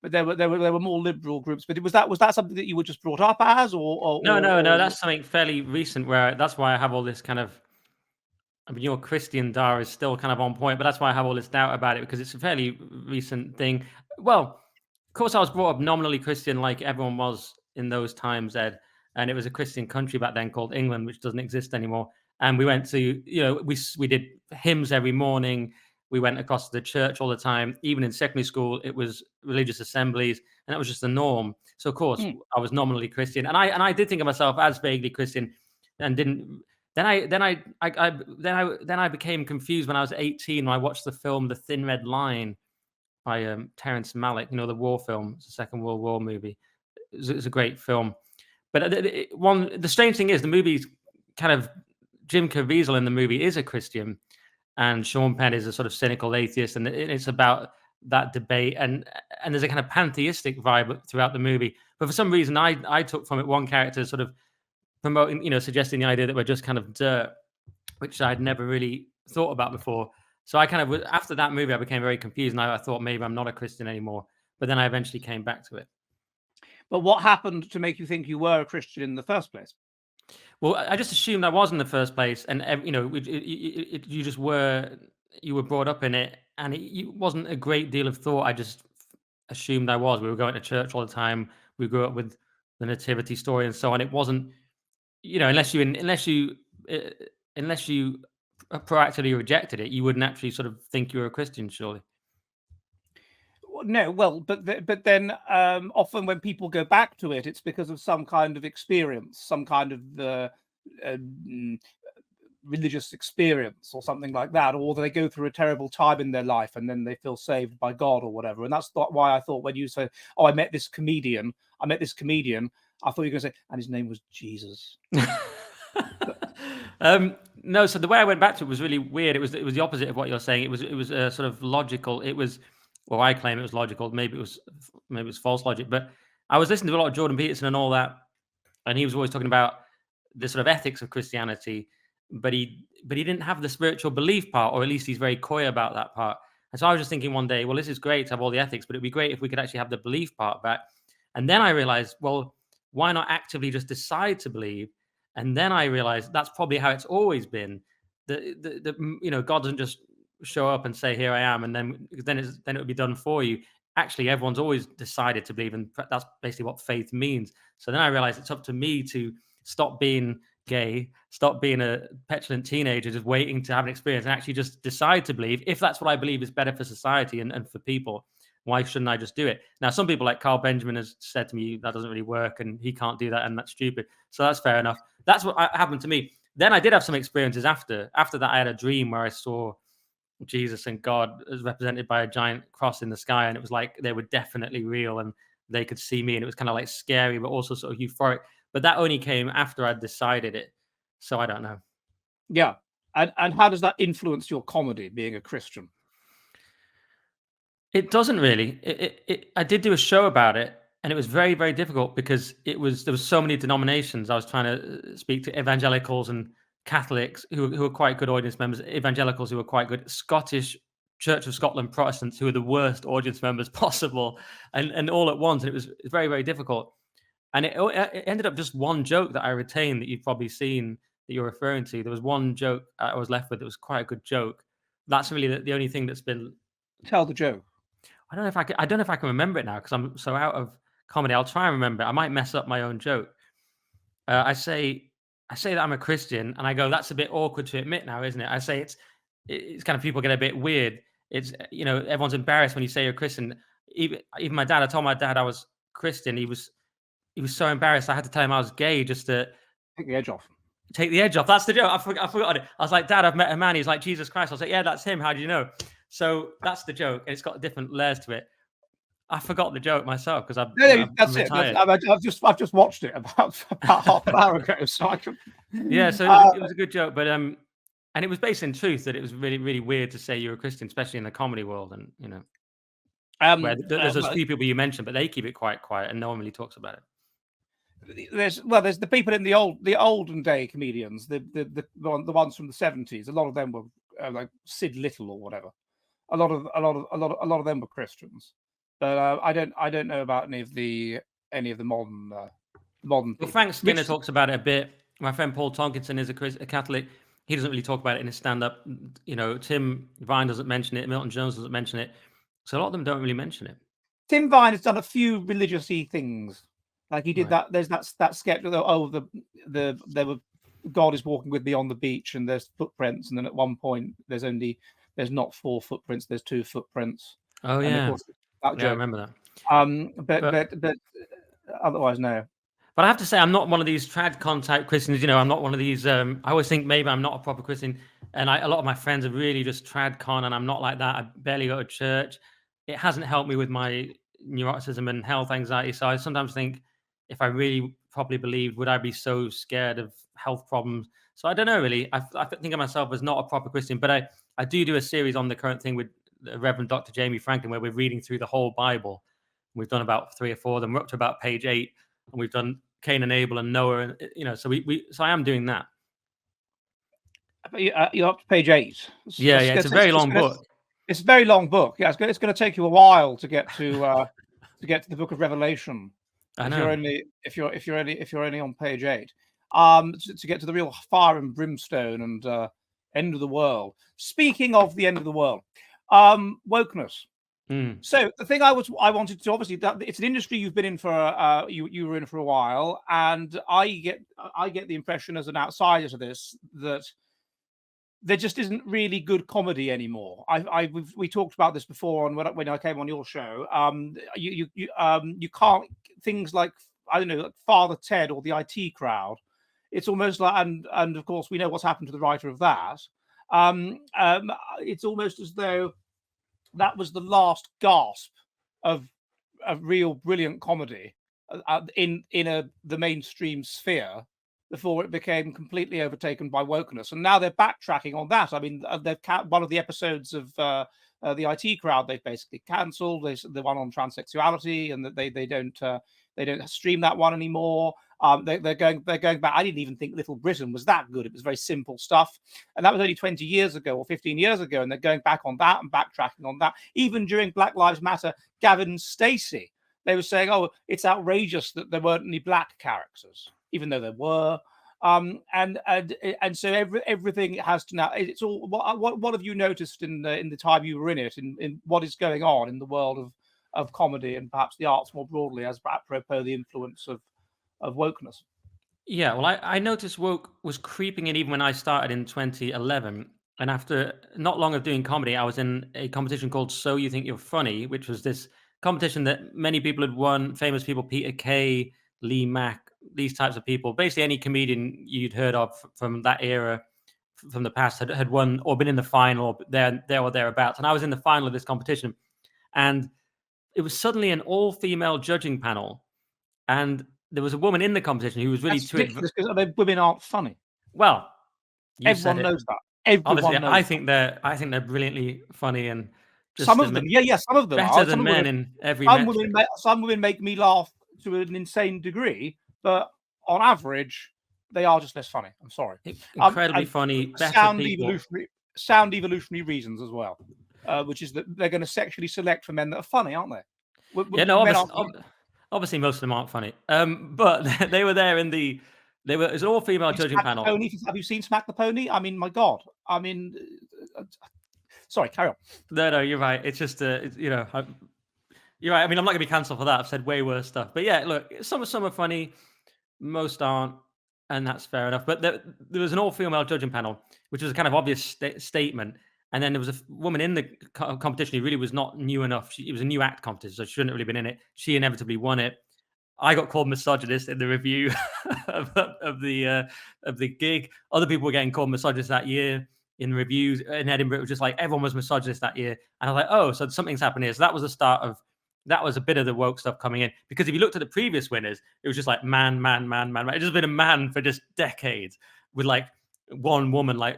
But there were more liberal groups. But was that something that you were just brought up as, or no? That's something fairly recent. Where that's why I have all this kind of. I mean, your Christian Dar is still kind of on point, but that's why I have all this doubt about it, because it's a fairly recent thing. Well, of course, I was brought up nominally Christian, like everyone was in those times, Ed, and it was a Christian country back then called England, which doesn't exist anymore. And we went to, we did hymns every morning. We went across to the church all the time. Even in secondary school, it was religious assemblies, and that was just the norm. So, of course, I was nominally Christian, and I did think of myself as vaguely Christian, and didn't. Then I became confused when I was 18. When I watched the film The Thin Red Line by Terrence Malick, the war film. It's a Second World War movie. It's a great film. But the strange thing is, the movie's kind of Jim Caviezel in the movie is a Christian, and Sean Penn is a sort of cynical atheist, and it's about that debate, and there's a kind of pantheistic vibe throughout the movie. But for some reason, I took from it one character sort of promoting, suggesting the idea that we're just kind of dirt, which I'd never really thought about before. So I kind of, after that movie, I became very confused, and I thought maybe I'm not a Christian anymore. But then I eventually came back to it. But what happened to make you think you were a Christian in the first place? Well, I just assumed I was in the first place, and you just were brought up in it, and it wasn't a great deal of thought. I just assumed I was. We were going to church all the time. We grew up with the nativity story and so on. It wasn't, unless you proactively rejected it, you wouldn't actually sort of think you were a Christian, surely. No, well, but then often when people go back to it, it's because of some kind of experience, some kind of religious experience or something like that, or they go through a terrible time in their life and then they feel saved by God or whatever. And that's why I thought when you say, "Oh, I met this comedian," I thought you were going to say, and his name was Jesus. No, so the way I went back to it was really weird. It was the opposite of what you're saying. It was sort of logical. It was, well, I claim it was logical. Maybe it was false logic. But I was listening to a lot of Jordan Peterson and all that, and he was always talking about the sort of ethics of Christianity, but he didn't have the spiritual belief part, or at least he's very coy about that part. And so I was just thinking one day, well, this is great to have all the ethics, but it'd be great if we could actually have the belief part back. And then I realized, well, why not actively just decide to believe? And then I realized that's probably how it's always been. God doesn't just show up and say, "Here I am," and then it would be done for you. Actually, everyone's always decided to believe, and that's basically what faith means. So then I realized it's up to me to stop being gay, stop being a petulant teenager, just waiting to have an experience, and actually just decide to believe. If that's what I believe is better for society and for people, why shouldn't I just do it? Now, some people like Carl Benjamin has said to me that doesn't really work and he can't do that and that's stupid. So that's fair enough. That's what happened to me. Then I did have some experiences after. After that, I had a dream where I saw Jesus and God as represented by a giant cross in the sky. And it was like they were definitely real and they could see me. And it was kind of like scary, but also sort of euphoric. But that only came after I'd decided it. So I don't know. Yeah. And how does that influence your comedy, being a Christian? It doesn't really. I did do a show about it, and it was very, very difficult because there was so many denominations. I was trying to speak to evangelicals and Catholics who were quite good audience members, evangelicals who were quite good, Scottish Church of Scotland Protestants who were the worst audience members possible, and all at once. And it was very, very difficult. And it ended up just one joke that I retained that you've probably seen that you're referring to. There was one joke I was left with. It was quite a good joke. That's really the only thing that's been. Tell the joke. I don't know if I can remember it now because I'm so out of comedy. I'll try and remember it. I might mess up my own joke. I say that I'm a Christian, and I go, that's a bit awkward to admit now, isn't it? I say it's kind of people get a bit weird. It's everyone's embarrassed when you say you're a Christian. Even my dad. I told my dad I was Christian. He was so embarrassed. I had to tell him I was gay just to take the edge off. Take the edge off. That's the joke. I forgot it. I was like, Dad, I've met a man. He's like Jesus Christ. I was like, yeah, that's him. How do you know? So that's the joke, and it's got different layers to it. I forgot the joke myself because that's it. I've just watched it about half an hour ago, so I could. Yeah, so it was a good joke, but and it was based in truth that it was really, really weird to say you're a Christian, especially in the comedy world, and where there's those few people you mentioned, but they keep it quite quiet, and no one really talks about it. There's the people in the olden day comedians, the ones from the 70s. A lot of them were like Sid Little or whatever. A lot of them were Christians, but I don't know about any of the modern people. Well, Frank Skinner talks about it a bit. My friend Paul Tonkinson is a Catholic. He doesn't really talk about it in his stand-up. Tim Vine doesn't mention it. Milton Jones doesn't mention it. So a lot of them don't really mention it. Tim Vine has done a few religious-y things. Like he did that. There's that sketch. There were God is walking with me on the beach, and there's footprints, and then at one point there's not 4 footprints. There's 2 footprints. Oh yeah, I remember that. But otherwise no. But I have to say, I'm not one of these TradCon type Christians. I'm not one of these. I always think maybe I'm not a proper Christian, and a lot of my friends are really just TradCon, and I'm not like that. I barely go to church. It hasn't helped me with my neuroticism and health anxiety. So I sometimes think, if I really properly believed, would I be so scared of health problems? So I don't know, really. I think of myself as not a proper Christian, but I do a series on the current thing with the Reverend Dr. Jamie Franklin, where we're reading through the whole Bible. We've done about 3 or 4 of them. We're up to about page 8, and we've done Cain and Abel and Noah, and so so I am doing that. You're up to page 8. Yeah, it's a very long book. It's a very long book. Yeah, it's going to take you a while to get to the Book of Revelation. I know. If you're only on page 8, to get to the real fire and brimstone and end of the world. Speaking of the end of the world, wokeness. So the thing I wanted to, obviously, it's an industry you've been in for you were in for a while, and I get the impression as an outsider to this that there just isn't really good comedy anymore. We talked about this before on when I came on your show. You can't, things like, I don't know, like Father Ted or the IT Crowd. It's almost like, and of course we know what's happened to the writer of that. It's almost as though that was the last gasp of real brilliant comedy in the mainstream sphere before it became completely overtaken by wokeness. And now they're backtracking on that. I mean, one of the episodes of the IT Crowd they've basically cancelled. The one on transsexuality, and that they don't stream that one anymore. They're going back. I didn't even think Little Britain was that good. It was very simple stuff, and that was only 20 years ago or 15 years ago. And they're going back on that and backtracking on that. Even during Black Lives Matter, Gavin and Stacey, they were saying, "Oh, it's outrageous that there weren't any black characters," even though there were. And so everything has to now. It's all. What have you noticed in the time you were in it? In what is going on in the world of comedy and perhaps the arts more broadly, as apropos the influence of wokeness? Yeah, well, I noticed woke was creeping in even when I started in 2011. And after not long of doing comedy, I was in a competition called So You Think You're Funny, which was this competition that many people had won, famous people, Peter Kay, Lee Mack, these types of people. Basically, any comedian you'd heard of from that era, from the past, had won or been in the final, or there or thereabouts. And I was in the final of this competition. And it was suddenly an all-female judging panel. And there was a woman in the competition who was really That's ridiculous, because women aren't funny. Well, everyone knows that. Everyone obviously, knows I think they're brilliantly funny, and just some of them, some of them better are than men in every some metric. Some women make me laugh to an insane degree, but on average, they are just less funny. I'm sorry. Incredibly funny, sound evolutionary reasons as well, which is that they're going to sexually select for men that are funny, aren't they? Yeah, no, obviously most of them aren't funny. But they were there it's an all-female judging panel. Have you seen Smack the Pony? I mean, my God. I mean, sorry, carry on. No, you're right. It's just you're right. I mean, I'm not going to be cancelled for that. I've said way worse stuff. But yeah, look, some are funny, most aren't, and that's fair enough. But there was an all-female judging panel, which was a kind of obvious statement. And then there was a woman in the competition who really was not new enough. It was a new act competition, so she shouldn't have really been in it. She inevitably won it. I got called misogynist in the review of the gig. Other people were getting called misogynist that year in reviews in Edinburgh. It was just like everyone was misogynist that year. And I was like, oh, so something's happened here. So that was the start of, that was a bit of the woke stuff coming in. Because if you looked at the previous winners, it was just like man. It's just been a man for just decades with like one woman, like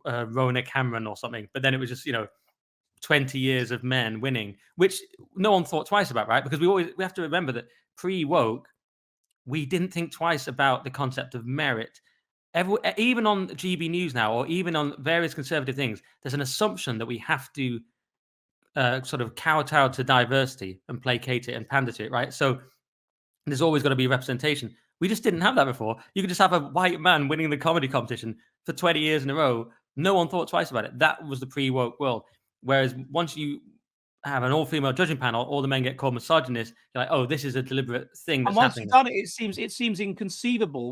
Rona Cameron or something. But then it was just, 20 years of men winning, which no one thought twice about, right? Because we have to remember that pre-woke, we didn't think twice about the concept of merit. Even on GB News now, or even on various conservative things, there's an assumption that we have to sort of kowtow to diversity and placate it and pander to it, right? So there's always got to be representation. We just didn't have that before. You could just have a white man winning the comedy competition for 20 years in a row. No one thought twice about it. That was the pre-woke world. Whereas once you have an all-female judging panel, all the men get called misogynist. You're like, oh, this is a deliberate thing that's happening. And once you've done it, it seems inconceivable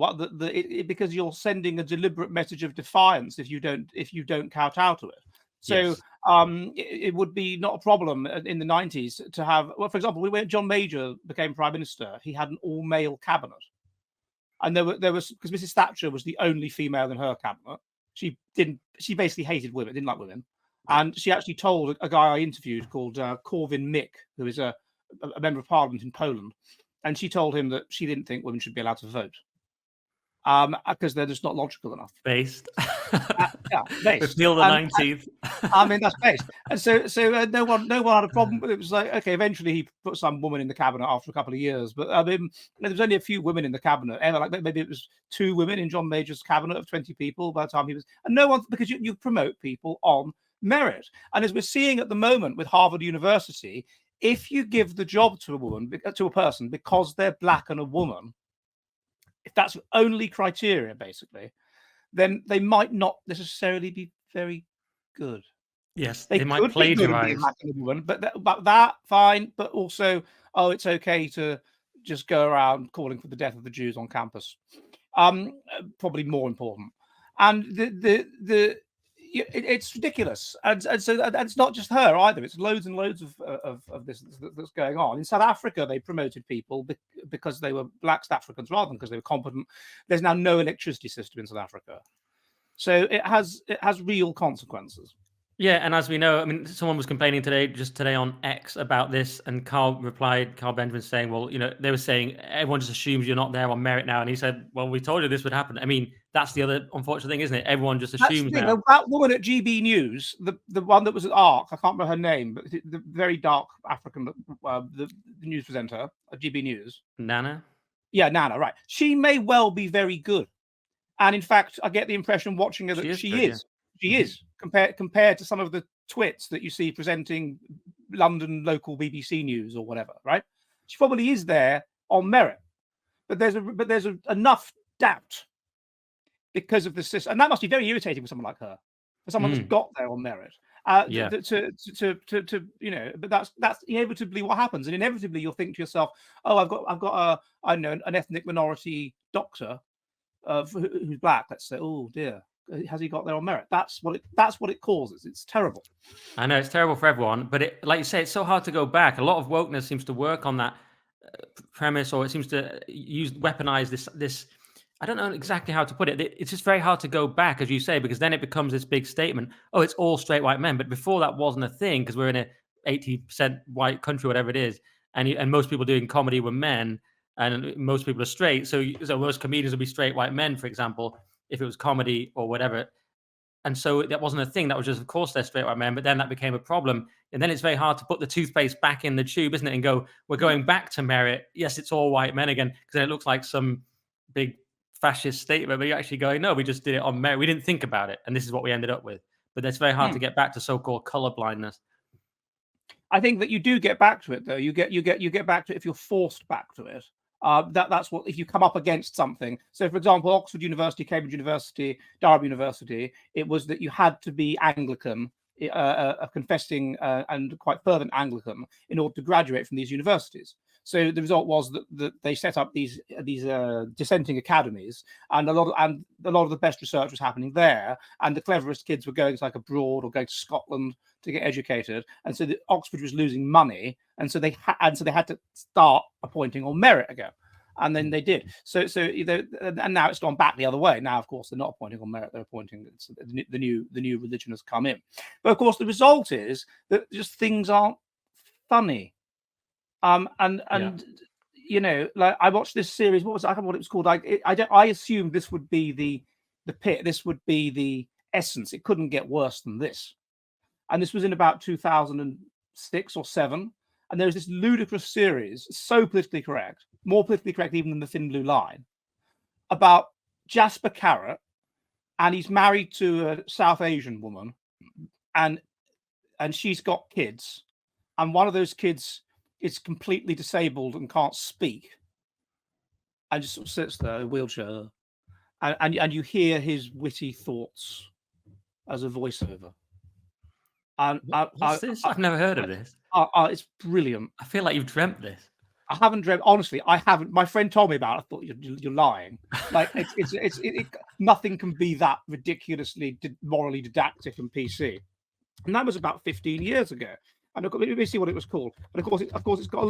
because you're sending a deliberate message of defiance if you don't kowtow to it. So yes. It would be not a problem in the 90s to have, well, for example, when John Major became prime minister, he had an all-male cabinet, and there was because Mrs. Thatcher was the only female in her cabinet. She basically hated women, didn't like women. And she actually told a guy I interviewed called Korwin Mikke, who is a member of parliament in Poland, and she told him that she didn't think women should be allowed to vote because they're just not logical enough. Based. Based. Repeal the 19th. I mean, that's based. And so no one had a problem with it. It was like, okay, eventually he put some woman in the cabinet after a couple of years. But I mean, there was only a few women in the cabinet. Ever, like maybe it was 2 women in John Major's cabinet of 20 people by the time he was. And no one, because you promote people on merit. And as we're seeing at the moment with Harvard University, if you give the job to a person because they're black and a woman, if that's the only criteria, basically, then they might not necessarily be very good. Yes, they might plagiarize. But that fine. But also, it's okay to just go around calling for the death of the Jews on campus. Probably more important. And it's ridiculous, and so it's not just her either. It's loads and loads of this that's going on. In South Africa, they promoted people because they were black South Africans rather than because they were competent. There's now no electricity system in South Africa, so it has real consequences. Yeah, and as we know, I mean, someone was complaining today on X about this, and Carl Benjamin saying, well, they were saying everyone just assumes you're not there on merit now, and he said, well, we told you this would happen. I mean, that's the other unfortunate thing, isn't it? Everyone just assumes now. That woman at GB News, the one that was at ARC, I can't remember her name, but the very dark African, the news presenter at GB News. Nana? Yeah, Nana, right. She may well be very good. And in fact, I get the impression watching her that she is. She is compared to some of the twits that you see presenting London local BBC news or whatever, right? She probably is there on merit, but there's enough doubt because of the system, and that must be very irritating for someone like her, for someone that's got there on merit. But that's inevitably what happens, and inevitably you'll think to yourself, oh, I've got an ethnic minority doctor who's black. Let's say, oh dear. Has he got there on merit? That's what it causes. It's terrible. I know it's terrible for everyone, but like you say, it's so hard to go back. A lot of wokeness seems to work on that premise, or it seems to weaponize this. I don't know exactly how to put it. It's just very hard to go back, as you say, because then it becomes this big statement. Oh, it's all straight white men, but before that wasn't a thing because we're in a 80% white country, whatever it is, and most people doing comedy were men, and most people are straight. So most comedians would be straight white men, for example, if it was comedy or whatever. And so that wasn't a thing. That was just, of course, they're straight white men, but then that became a problem. And then it's very hard to put the toothpaste back in the tube, isn't it? And go, we're going back to merit. Yes, it's all white men again, because then it looks like some big fascist statement, but you're actually going, no, we just did it on merit. We didn't think about it. And this is what we ended up with. But it's very hard to get back to so-called colorblindness. I think that you do get back to it, though. You get back to it if you're forced back to it. That's what, if you come up against something. So, for example, Oxford University, Cambridge University, Derby University, it was that you had to be Anglican, a confessing and quite fervent Anglican, in order to graduate from these universities. So the result was that they set up these dissenting academies, and a lot of the best research was happening there, and the cleverest kids were going like abroad or going to Scotland to get educated, and so Oxford was losing money, and so they had to start appointing on merit again, and then they did. So and now it's gone back the other way. Now, of course, they're not appointing on merit; they're appointing the new religion has come in. But of course, the result is that just things aren't funny. You know, like I watched this series. What was it? I can't remember what it was called. I assumed this would be the pit. This would be the essence. It couldn't get worse than this. And this was in about 2006 or 7. And there was this ludicrous series, so politically correct, more politically correct even than The Thin Blue Line, about Jasper Carrot, and he's married to a South Asian woman, and she's got kids, and one of those kids is completely disabled and can't speak, and just sort of sits there in a wheelchair, and you hear his witty thoughts as a voiceover. And what's this? I've never heard of this. It's brilliant. I feel like you've dreamt this. I haven't dreamt. Honestly, I haven't. My friend told me about it. I thought you're lying. Like nothing can be that ridiculously morally didactic and PC. And that was about 15 years ago. And let me see what it was called. And of course, it's got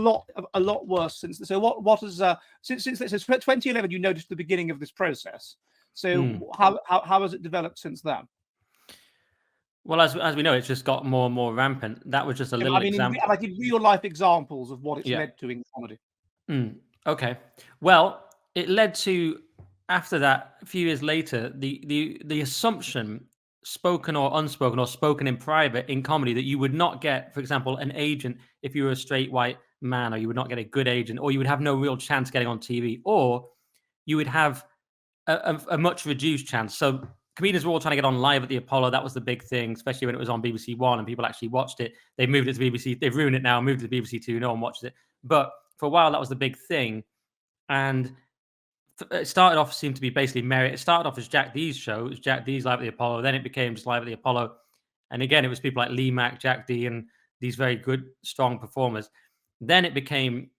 a lot worse since. So what has since 2011? You noticed the beginning of this process. So how has it developed since then? Well, as we know, it's just got more and more rampant. That was just a little example. Like in real life examples of what it's led to in comedy. Okay. Well, it led to, after that, a few years later, the assumption, spoken or unspoken or spoken in private in comedy, that you would not get, for example, an agent if you were a straight white man, or you would not get a good agent, or you would have no real chance getting on TV, or you would have a much reduced chance. So comedians were all trying to get on live at the Apollo. That was the big thing, especially when it was on BBC One and people actually watched it. They moved it to BBC. They've ruined it now, moved it to BBC Two. No one watched it. But for a while, that was the big thing. And it started off, seemed to be basically merit. It started off as Jack D's show. It was Jack D's live at the Apollo. Then it became just live at the Apollo. And again, it was people like Lee Mack, Jack D, and these very good, strong performers. Then it became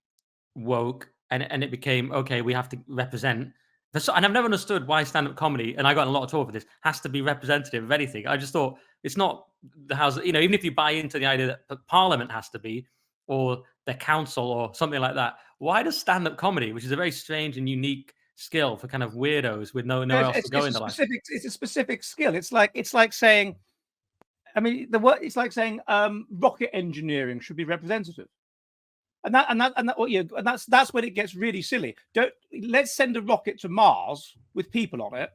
woke, and it became, okay, we have to represent And I've never understood why stand-up comedy, and I got in a lot of trouble for this, has to be representative of anything. I just thought it's not the House, even if you buy into the idea that Parliament has to be, or the council or something like that, why does stand-up comedy, which is a very strange and unique skill for kind of weirdos with nowhere else to go in their life? It's a specific skill. It's like saying, I mean, it's like saying rocket engineering should be representative. And that's when it gets really silly. Let's send a rocket to Mars with people on it,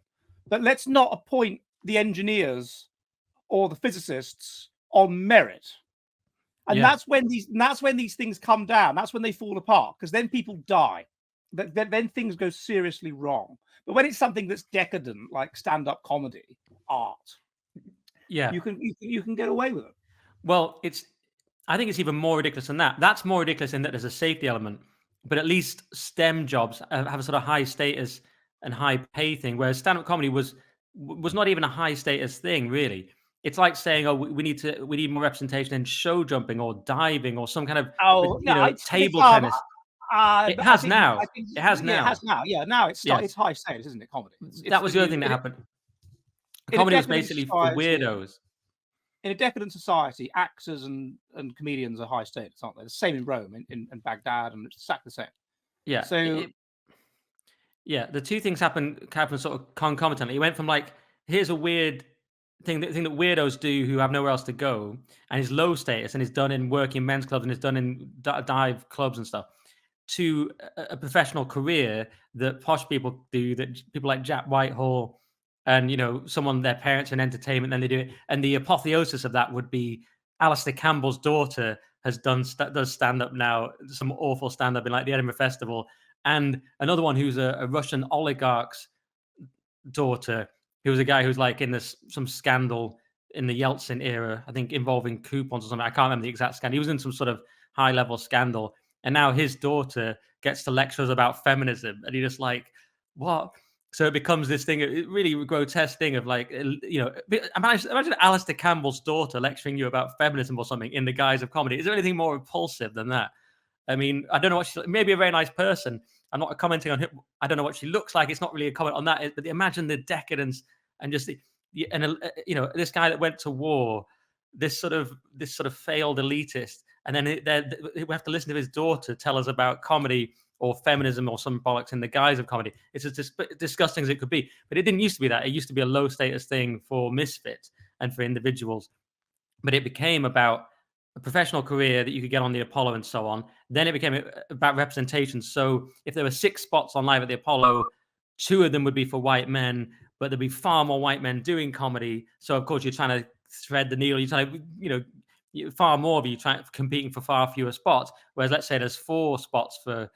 but let's not appoint the engineers or the physicists on merit. And that's when these things come down. That's when they fall apart, because then people die. Then things go seriously wrong. But when it's something that's decadent, like stand-up comedy, art, you can get away with it. Well, I think it's even more ridiculous than that. That's more ridiculous in that there's a safety element, but at least STEM jobs have a sort of high status and high pay thing, whereas stand-up comedy was not even a high status thing, really. It's like saying, "Oh, we need more representation in show jumping or diving or some kind of table tennis." It has now. It has now. Yeah, now it's high status, isn't it? Comedy. That was the other thing that happened. Comedy was basically for weirdos. In a decadent society, actors and comedians are high status, aren't they? The same in Rome, in Baghdad, and it's exactly the same. Yeah. So, the two things happen sort of concomitantly. It went from like, here's a weird thing that weirdos do who have nowhere else to go, and is low status, and is done in working men's clubs, and is done in dive clubs and stuff, to a professional career that posh people do, that people like Jack Whitehall and someone, their parents in entertainment, then they do it. And the apotheosis of that would be Alistair Campbell's daughter does stand up now, some awful stand up in like the Edinburgh Festival, and another one who's a Russian oligarch's daughter, who was a guy who's like in some scandal in the Yeltsin era, I think involving coupons or something. I can't remember the exact scandal. He was in some sort of high level scandal, and now his daughter gets to lecture us about feminism, and you're just like, what? So it becomes this thing, a really grotesque thing of like, imagine Alistair Campbell's daughter lecturing you about feminism or something in the guise of comedy. Is there anything more repulsive than that? I mean, I don't know what maybe a very nice person. I'm not commenting on him. I don't know what she looks like. It's not really a comment on that. But imagine the decadence and just this guy that went to war, this sort of failed elitist, and then we have to listen to his daughter tell us about comedy or feminism or some bollocks in the guise of comedy. It's as disgusting as it could be. But it didn't used to be that. It used to be a low status thing for misfits and for individuals. But it became about a professional career that you could get on the Apollo and so on. Then it became about representation. So if there were 6 spots on Live at the Apollo, 2 of them would be for white men, but there'd be far more white men doing comedy. So of course you're trying to thread the needle. You're trying to, far more of you competing for far fewer spots. Whereas let's say there's 4 spots for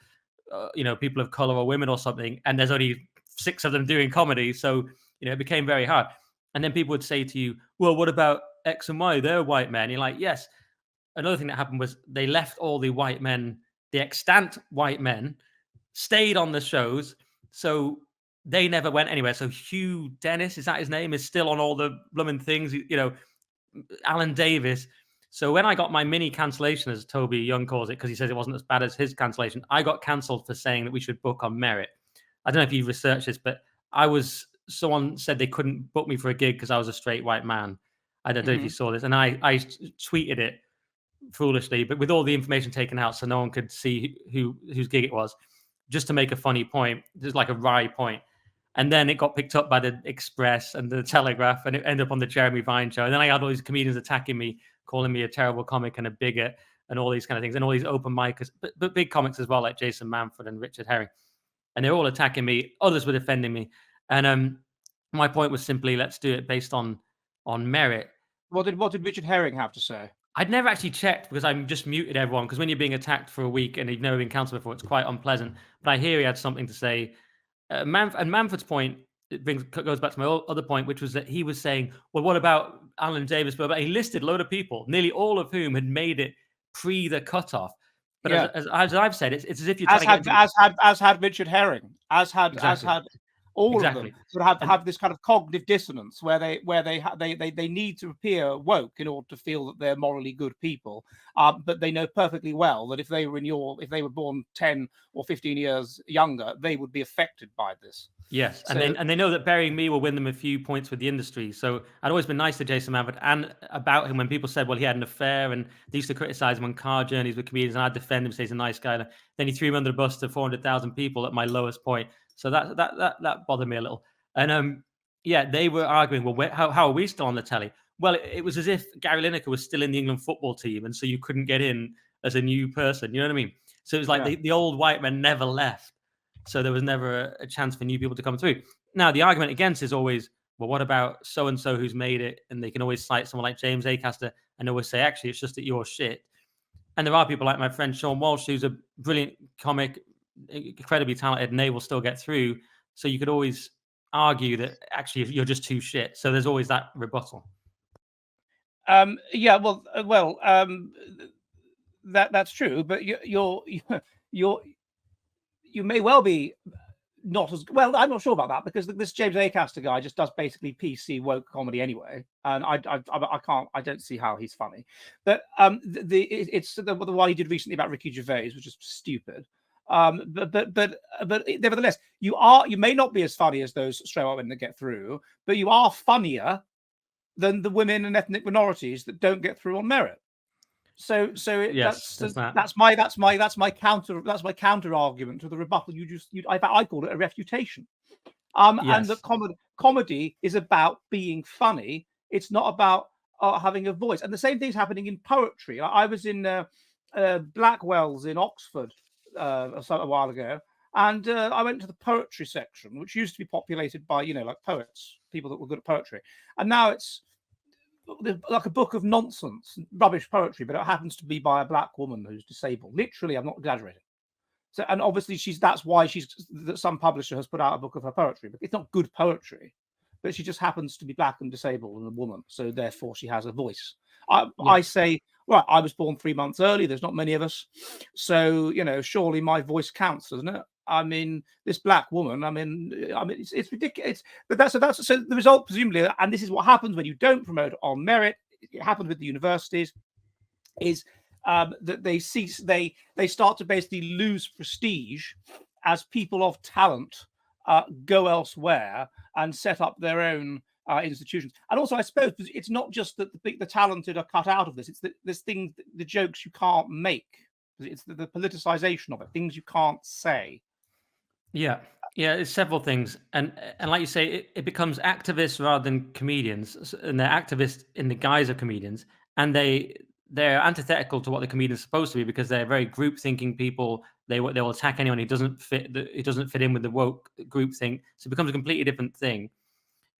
people of color or women or something, and there's only 6 of them doing comedy. So, it became very hard. And then people would say to you, well, what about X and Y? They're white men. You're like, yes. Another thing that happened was they left all the white men, the extant white men, stayed on the shows. So they never went anywhere. So Hugh Dennis, is that his name, is still on all the blooming things, Alan Davis. So when I got my mini cancellation, as Toby Young calls it, because he says it wasn't as bad as his cancellation, I got cancelled for saying that we should book on merit. I don't know if you researched this, but someone said they couldn't book me for a gig because I was a straight white man. I don't know if you saw this. And I tweeted it foolishly, but with all the information taken out so no one could see whose gig it was, just to make a funny point, just like a wry point. And then it got picked up by the Express and the Telegraph, and it ended up on the Jeremy Vine show. And then I had all these comedians attacking me, calling me a terrible comic and a bigot and all these kind of things, and all these open micers, but big comics as well, like Jason Manford and Richard Herring. And they're all attacking me. Others were defending me. And my point was simply, let's do it based on merit. What did Richard Herring have to say? I'd never actually checked because I just muted everyone, because when you're being attacked for a week and you've never been cancelled before, it's quite unpleasant. But I hear he had something to say. And Manford's point goes back to my other point, which was that he was saying, well, what about Alan Davis? But he listed a load of people, nearly all of whom had made it pre the cutoff. But as I've said, it's as if you're trying as had Richard Herring, as had All of them sort of have this kind of cognitive dissonance where they need to appear woke in order to feel that they're morally good people, but they know perfectly well that if they were born 10 or 15 years younger, they would be affected by this. Yes, so, and they know that burying me will win them a few points with the industry. So I'd always been nice to Jason Manford and about him when people said, well, he had an affair, and they used to criticize him on car journeys with comedians, and I'd defend him, say he's a nice guy. Then he threw him under the bus to 400,000 people at my lowest point. So that bothered me a little. And yeah, they were arguing, well, how are we still on the telly? Well, it was as if Gary Lineker was still in the England football team, and so you couldn't get in as a new person. You know what I mean? So it was like the old white men never left. So there was never a chance for new people to come through. Now, the argument against is always, well, what about so-and-so who's made it? And they can always cite someone like James Acaster and always say, actually, it's just that you're shit. And there are people like my friend Sean Walsh, who's a brilliant comic, incredibly talented, and they will still get through. So you could always argue that actually you're just too shit. So there's always that rebuttal. Yeah, that's true, but you may well be not as well. I'm not sure about that because this James Acaster guy just does basically PC woke comedy anyway, and I don't see how he's funny. But it's the one he did recently about Ricky Gervais, which is stupid. But nevertheless, you may not be as funny as those straight white women that get through, but you are funnier than the women and ethnic minorities that don't get through on merit. So yes, that's my counter argument to the rebuttal. I called it a refutation. Yes. And the comedy is about being funny. It's not about having a voice. And the same thing's happening in poetry. I was in Blackwell's in Oxford a while ago, and I went to the poetry section, which used to be populated by like poets, people that were good at poetry, and now it's like a book of nonsense, rubbish poetry, but it happens to be by a black woman who's disabled. Literally, I'm not exaggerating. So, and obviously, that's why some publisher has put out a book of her poetry, but it's not good poetry. But she just happens to be black and disabled and a woman, so therefore she has a voice. I say, right, I was born 3 months early. There's not many of us, so surely my voice counts, doesn't it? I mean, this black woman. I mean, it's ridiculous. But that's so the result, presumably, and this is what happens when you don't promote on merit. It happens with the universities, is that they start to basically lose prestige as people of talent go elsewhere and set up their own institutions. And also, I suppose it's not just that the talented are cut out of this. It's this thing, the jokes you can't make. It's the politicization of it, things you can't say. Yeah, it's several things, and like you say, it becomes activists rather than comedians, and they're activists in the guise of comedians, and they're antithetical to what the comedian's supposed to be because they're very group thinking people. They will attack anyone who doesn't fit in with the woke group thing. So it becomes a completely different thing,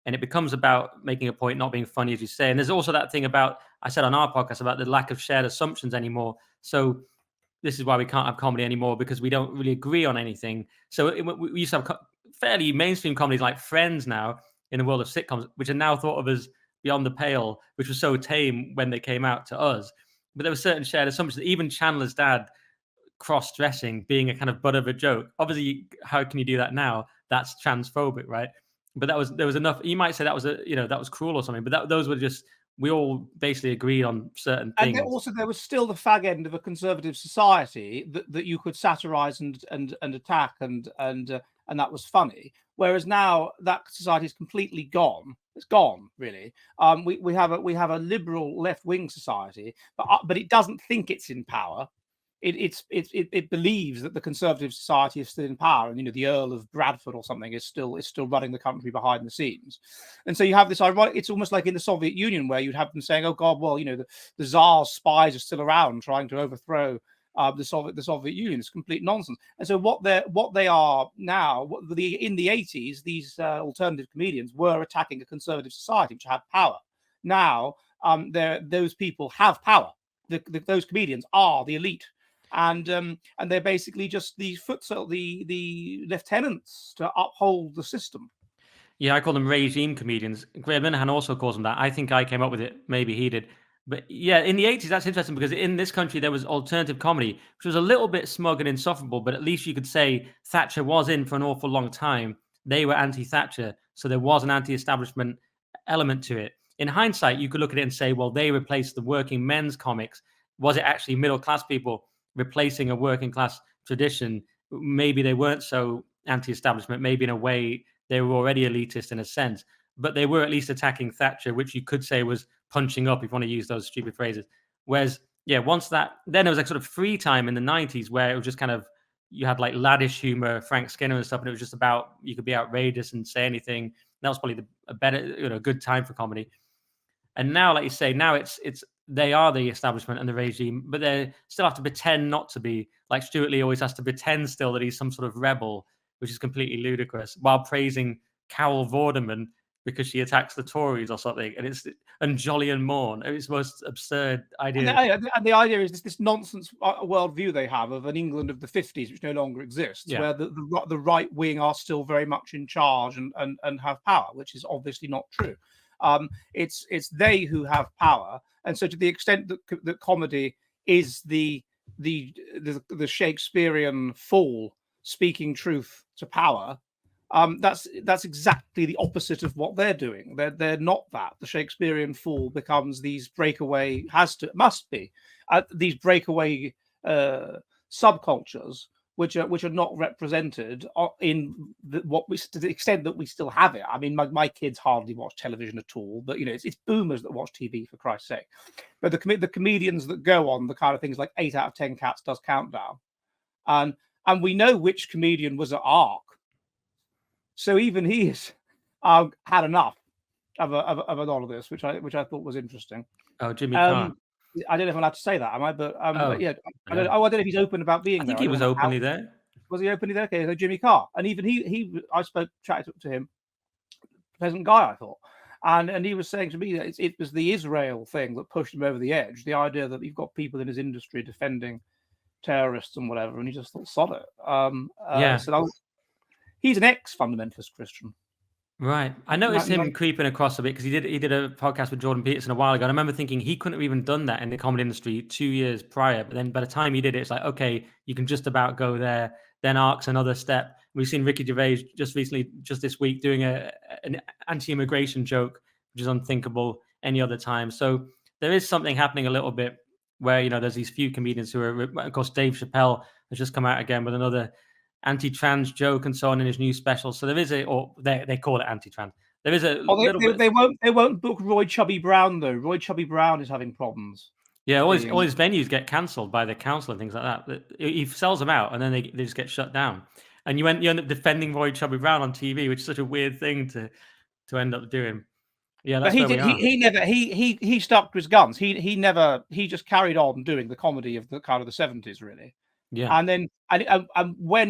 and it becomes about making a point, not being funny, as you say. And there's also that thing about I said on our podcast about the lack of shared assumptions anymore. So this is why we can't have comedy anymore, because we don't really agree on anything. So we used to have fairly mainstream comedies like Friends now in the world of sitcoms, which are now thought of as beyond the pale, which was so tame when they came out to us. But there were certain shared assumptions. Even Chandler's dad cross-dressing being a kind of butt of a joke. Obviously, how can you do that now? That's transphobic, right? But there was enough. You might say that was that was cruel or something. But those were just. We all basically agreed on certain things. And there was still the fag end of a conservative society that you could satirize and attack and that was funny. Whereas now that society is completely gone. It's gone, really. We have a liberal left-wing society, but it doesn't think it's in power. It believes that the conservative society is still in power, and the Earl of Bradford or something is still running the country behind the scenes. And so you have this ironic. It's almost like in the Soviet Union where you'd have them saying, "Oh God, well, the Tsar's spies are still around trying to overthrow the Soviet Union." It's complete nonsense. And so what they are now, in the 80s, these alternative comedians were attacking a conservative society which had power. Now those people have power. Those comedians are the elite. And they're basically just the lieutenants to uphold the system. Yeah, I call them regime comedians. Graham Linehan also calls them that. I think I came up with it. Maybe he did. But yeah, in the 80s, that's interesting because in this country, there was alternative comedy, which was a little bit smug and insufferable, but at least you could say Thatcher was in for an awful long time. they were anti-Thatcher, so there was an anti-establishment element to it. In hindsight, you could look at it and say, well, they replaced the working men's comics. Was it actually middle-class people replacing a working-class tradition? Maybe they weren't so anti-establishment. Maybe in a way they were already elitist in a sense, but they were at least attacking Thatcher, which you could say was punching up, if you want to use those stupid phrases. Whereas, yeah, once that, then there was like sort of free time in the 90s where it was just kind of, you had like laddish humor, Frank Skinner and stuff, and it was just about, you could be outrageous and say anything. And that was probably a better, good time for comedy. And now, like you say, now it's they are the establishment and the regime, but they still have to pretend not to be. Like Stuart Lee always has to pretend still that he's some sort of rebel, which is completely ludicrous, while praising Carol Vorderman because she attacks the Tories or something, and Jolly and Mourn. It's the most absurd idea. And the idea is this nonsense worldview they have of an England of the 50s, which no longer exists, where the right wing are still very much in charge and have power, which is obviously not true. It's they who have power, and so to the extent that comedy is the Shakespearean fool speaking truth to power, that's exactly the opposite of what they're doing. They're not that. The Shakespearean fool becomes these breakaway these breakaway subcultures which are not represented in to the extent that we still have it. I mean, my kids hardly watch television at all, but it's boomers that watch TV, for Christ's sake. But the comedians that go on the kind of things like 8 out of 10 Cats does Countdown, and we know which comedian was at ARC. So even he has had enough of a lot of this, which I thought was interesting. Oh, Jimmy Carr. I don't know if I'm allowed to say that, am I? But yeah, I don't know if he's open about being there. I think he was openly there. Was he openly there? Okay, so Jimmy Carr, and even I chatted to him. Pleasant guy, I thought, and he was saying to me that it was the Israel thing that pushed him over the edge. The idea that you've got people in his industry defending terrorists and whatever, and he just thought, sod it. Yeah. So he's an ex-fundamentalist Christian. Right. I noticed him creeping across a bit because he did a podcast with Jordan Peterson a while ago. And I remember thinking he couldn't have even done that in the comedy industry 2 years prior. But then by the time he did it, it's like, okay, you can just about go there. Then ARC's another step. We've seen Ricky Gervais just this week, doing an anti-immigration joke, which is unthinkable any other time. So there is something happening a little bit where, there's these few comedians who are, of course, Dave Chappelle has just come out again with another anti-trans joke and so on in his new special. So there is they call it anti-trans. There is a they won't book Roy Chubby Brown though. Roy Chubby Brown is having problems. Yeah, all his venues get cancelled by the council and things like that. He sells them out and then they just get shut down. And you end up defending Roy Chubby Brown on TV, which is such a weird thing to end up doing. Yeah, that's he stuck to his guns. He just carried on doing the comedy of the kind of the 70s, really. Yeah, and then when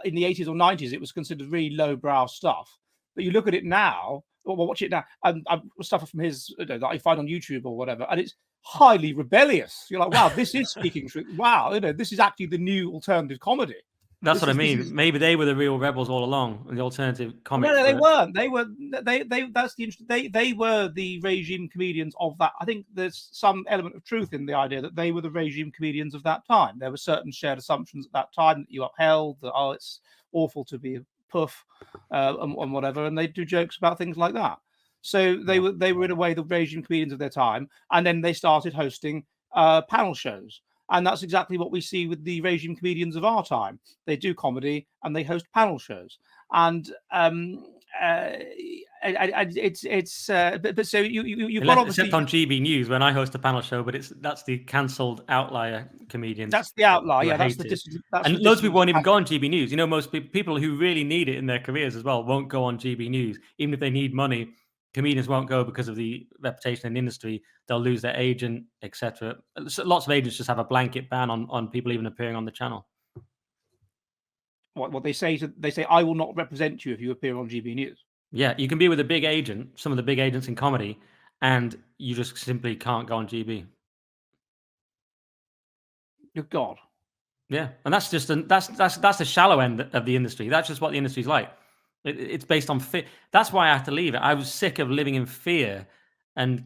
in the 80s or 90s it was considered really lowbrow stuff, but you look at it now, or watch it now, and stuff from his that I find on YouTube or whatever, and it's highly rebellious. You're like, wow, this is speaking truth. Wow, this is actually the new alternative comedy. That's what I mean. Maybe they were the real rebels all along, the alternative comics. No, they weren't. They were. That's the interesting. They were the regime comedians of that. I think there's some element of truth in the idea that they were the regime comedians of that time. There were certain shared assumptions at that time that you upheld. That it's awful to be a puff and whatever, and they do jokes about things like that. So they were in a way the regime comedians of their time, and then they started hosting panel shows. And that's exactly what we see with the regime comedians of our time. They do comedy and they host panel shows. And it's but so you've got obviously, except on GB News when I host a panel show, but that's the cancelled outlier comedians. That's the outlier. Yeah, that's and loads of people won't even go on GB News. Most people who really need it in their careers as well won't go on GB News, even if they need money. Comedians won't go because of the reputation in the industry. They'll lose their agent, etc. Lots of agents just have a blanket ban on people even appearing on the channel. What they say? They say, I will not represent you if you appear on GB News. Yeah, you can be with a big agent, some of the big agents in comedy, and you just simply can't go on GB. Good God. Yeah, and that's just that's the shallow end of the industry. That's just what the industry's like. It's based on fear. That's why I had to leave it. I was sick of living in fear and,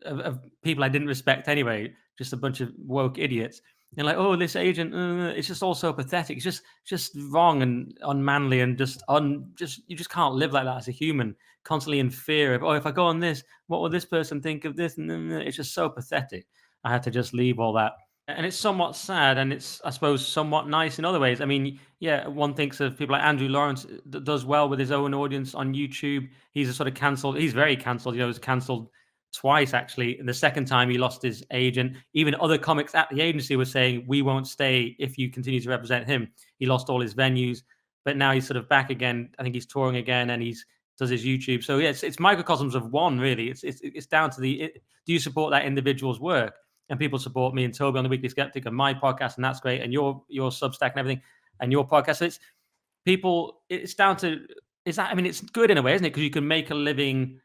of people I didn't respect anyway, just a bunch of woke idiots. And like, oh, this agent, it's just all so pathetic. It's just wrong and unmanly and just you just can't live like that as a human, constantly in fear of, oh, if I go on this, what will this person think of this? And it's just so pathetic. I had to just leave all that. And it's somewhat sad, and it's, I suppose, somewhat nice in other ways. I mean, yeah, one thinks of people like Andrew Lawrence that does well with his own audience on YouTube. He's a sort of cancelled. He's very cancelled. He was cancelled twice, actually. The second time he lost his agent. Even other comics at the agency were saying, we won't stay if you continue to represent him. He lost all his venues, but now he's sort of back again. I think he's touring again, and does his YouTube. So yeah, it's microcosms of one, really. It's down to do you support that individual's work? And people support me and Toby on the Weekly Skeptic and my podcast, and that's great. And your Substack and everything, and your podcast. So it's down to, I mean, it's good in a way, isn't it? Because you can make a living,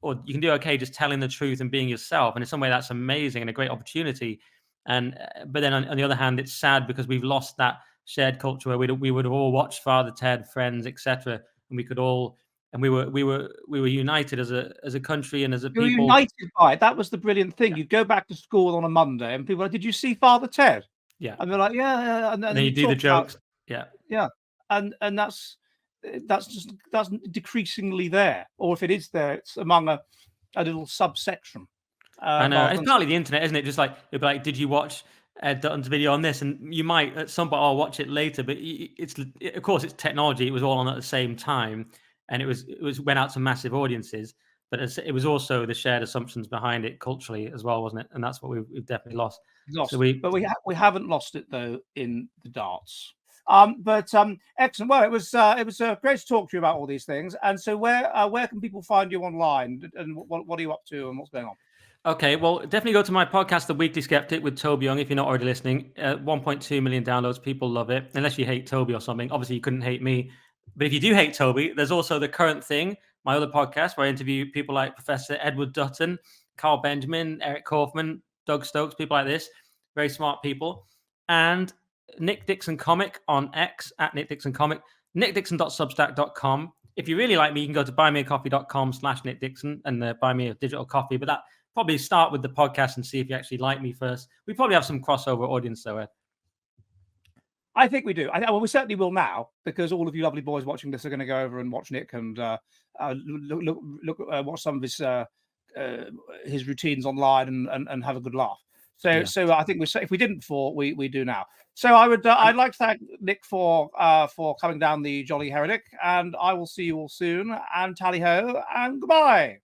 or you can do okay just telling the truth and being yourself. And in some way, that's amazing and a great opportunity. And but then on the other hand, it's sad because we've lost that shared culture where we would have all watched Father Ted, Friends, etc., and we could all. And we were united as a country and as a people. You were united by it. That was the brilliant thing. You go back to school on a Monday, and people are like, "Did you see Father Ted?" Yeah, and they're like, "Yeah." And then you do the jokes. Yeah. And that's decreasingly there. Or if it is there, it's among a little subsection. I know it's partly the internet, isn't it? Just like it'd be like, "Did you watch Ed Dutton's video on this?" And you might at some point, I'll watch it later. But of course, it's technology. It was all on at the same time. And it went out to massive audiences, but it was also the shared assumptions behind it culturally as well, wasn't it? And that's what we've definitely lost. So but we haven't lost it though in the darts. Excellent. Well, it was great to talk to you about all these things. And so where can people find you online, and what are you up to and what's going on? Okay, well, definitely go to my podcast, The Weekly Skeptic with Toby Young, if you're not already listening. 1.2 million downloads. People love it, unless you hate Toby or something. Obviously, you couldn't hate me. But if you do hate Toby, there's also The Current Thing, my other podcast, where I interview people like Professor Edward Dutton, Carl Benjamin, Eric Kaufman, Doug Stokes, people like this. Very smart people. And Nick Dixon Comic on X, at Nick Dixon Comic, nickdixon.substack.com. If you really like me, you can go to buymeacoffee.com/Nick Dixon and buy me a digital coffee. But that probably start with the podcast and see if you actually like me first. We probably have some crossover audience, though, Ed. I think we do. Well, we certainly will now, because all of you lovely boys watching this are going to go over and watch Nick and watch some of his routines online and have a good laugh. So I think if we didn't before, we do now. So I'd like to thank Nick for coming down the Jolly Heretic, and I will see you all soon. And tally ho and goodbye.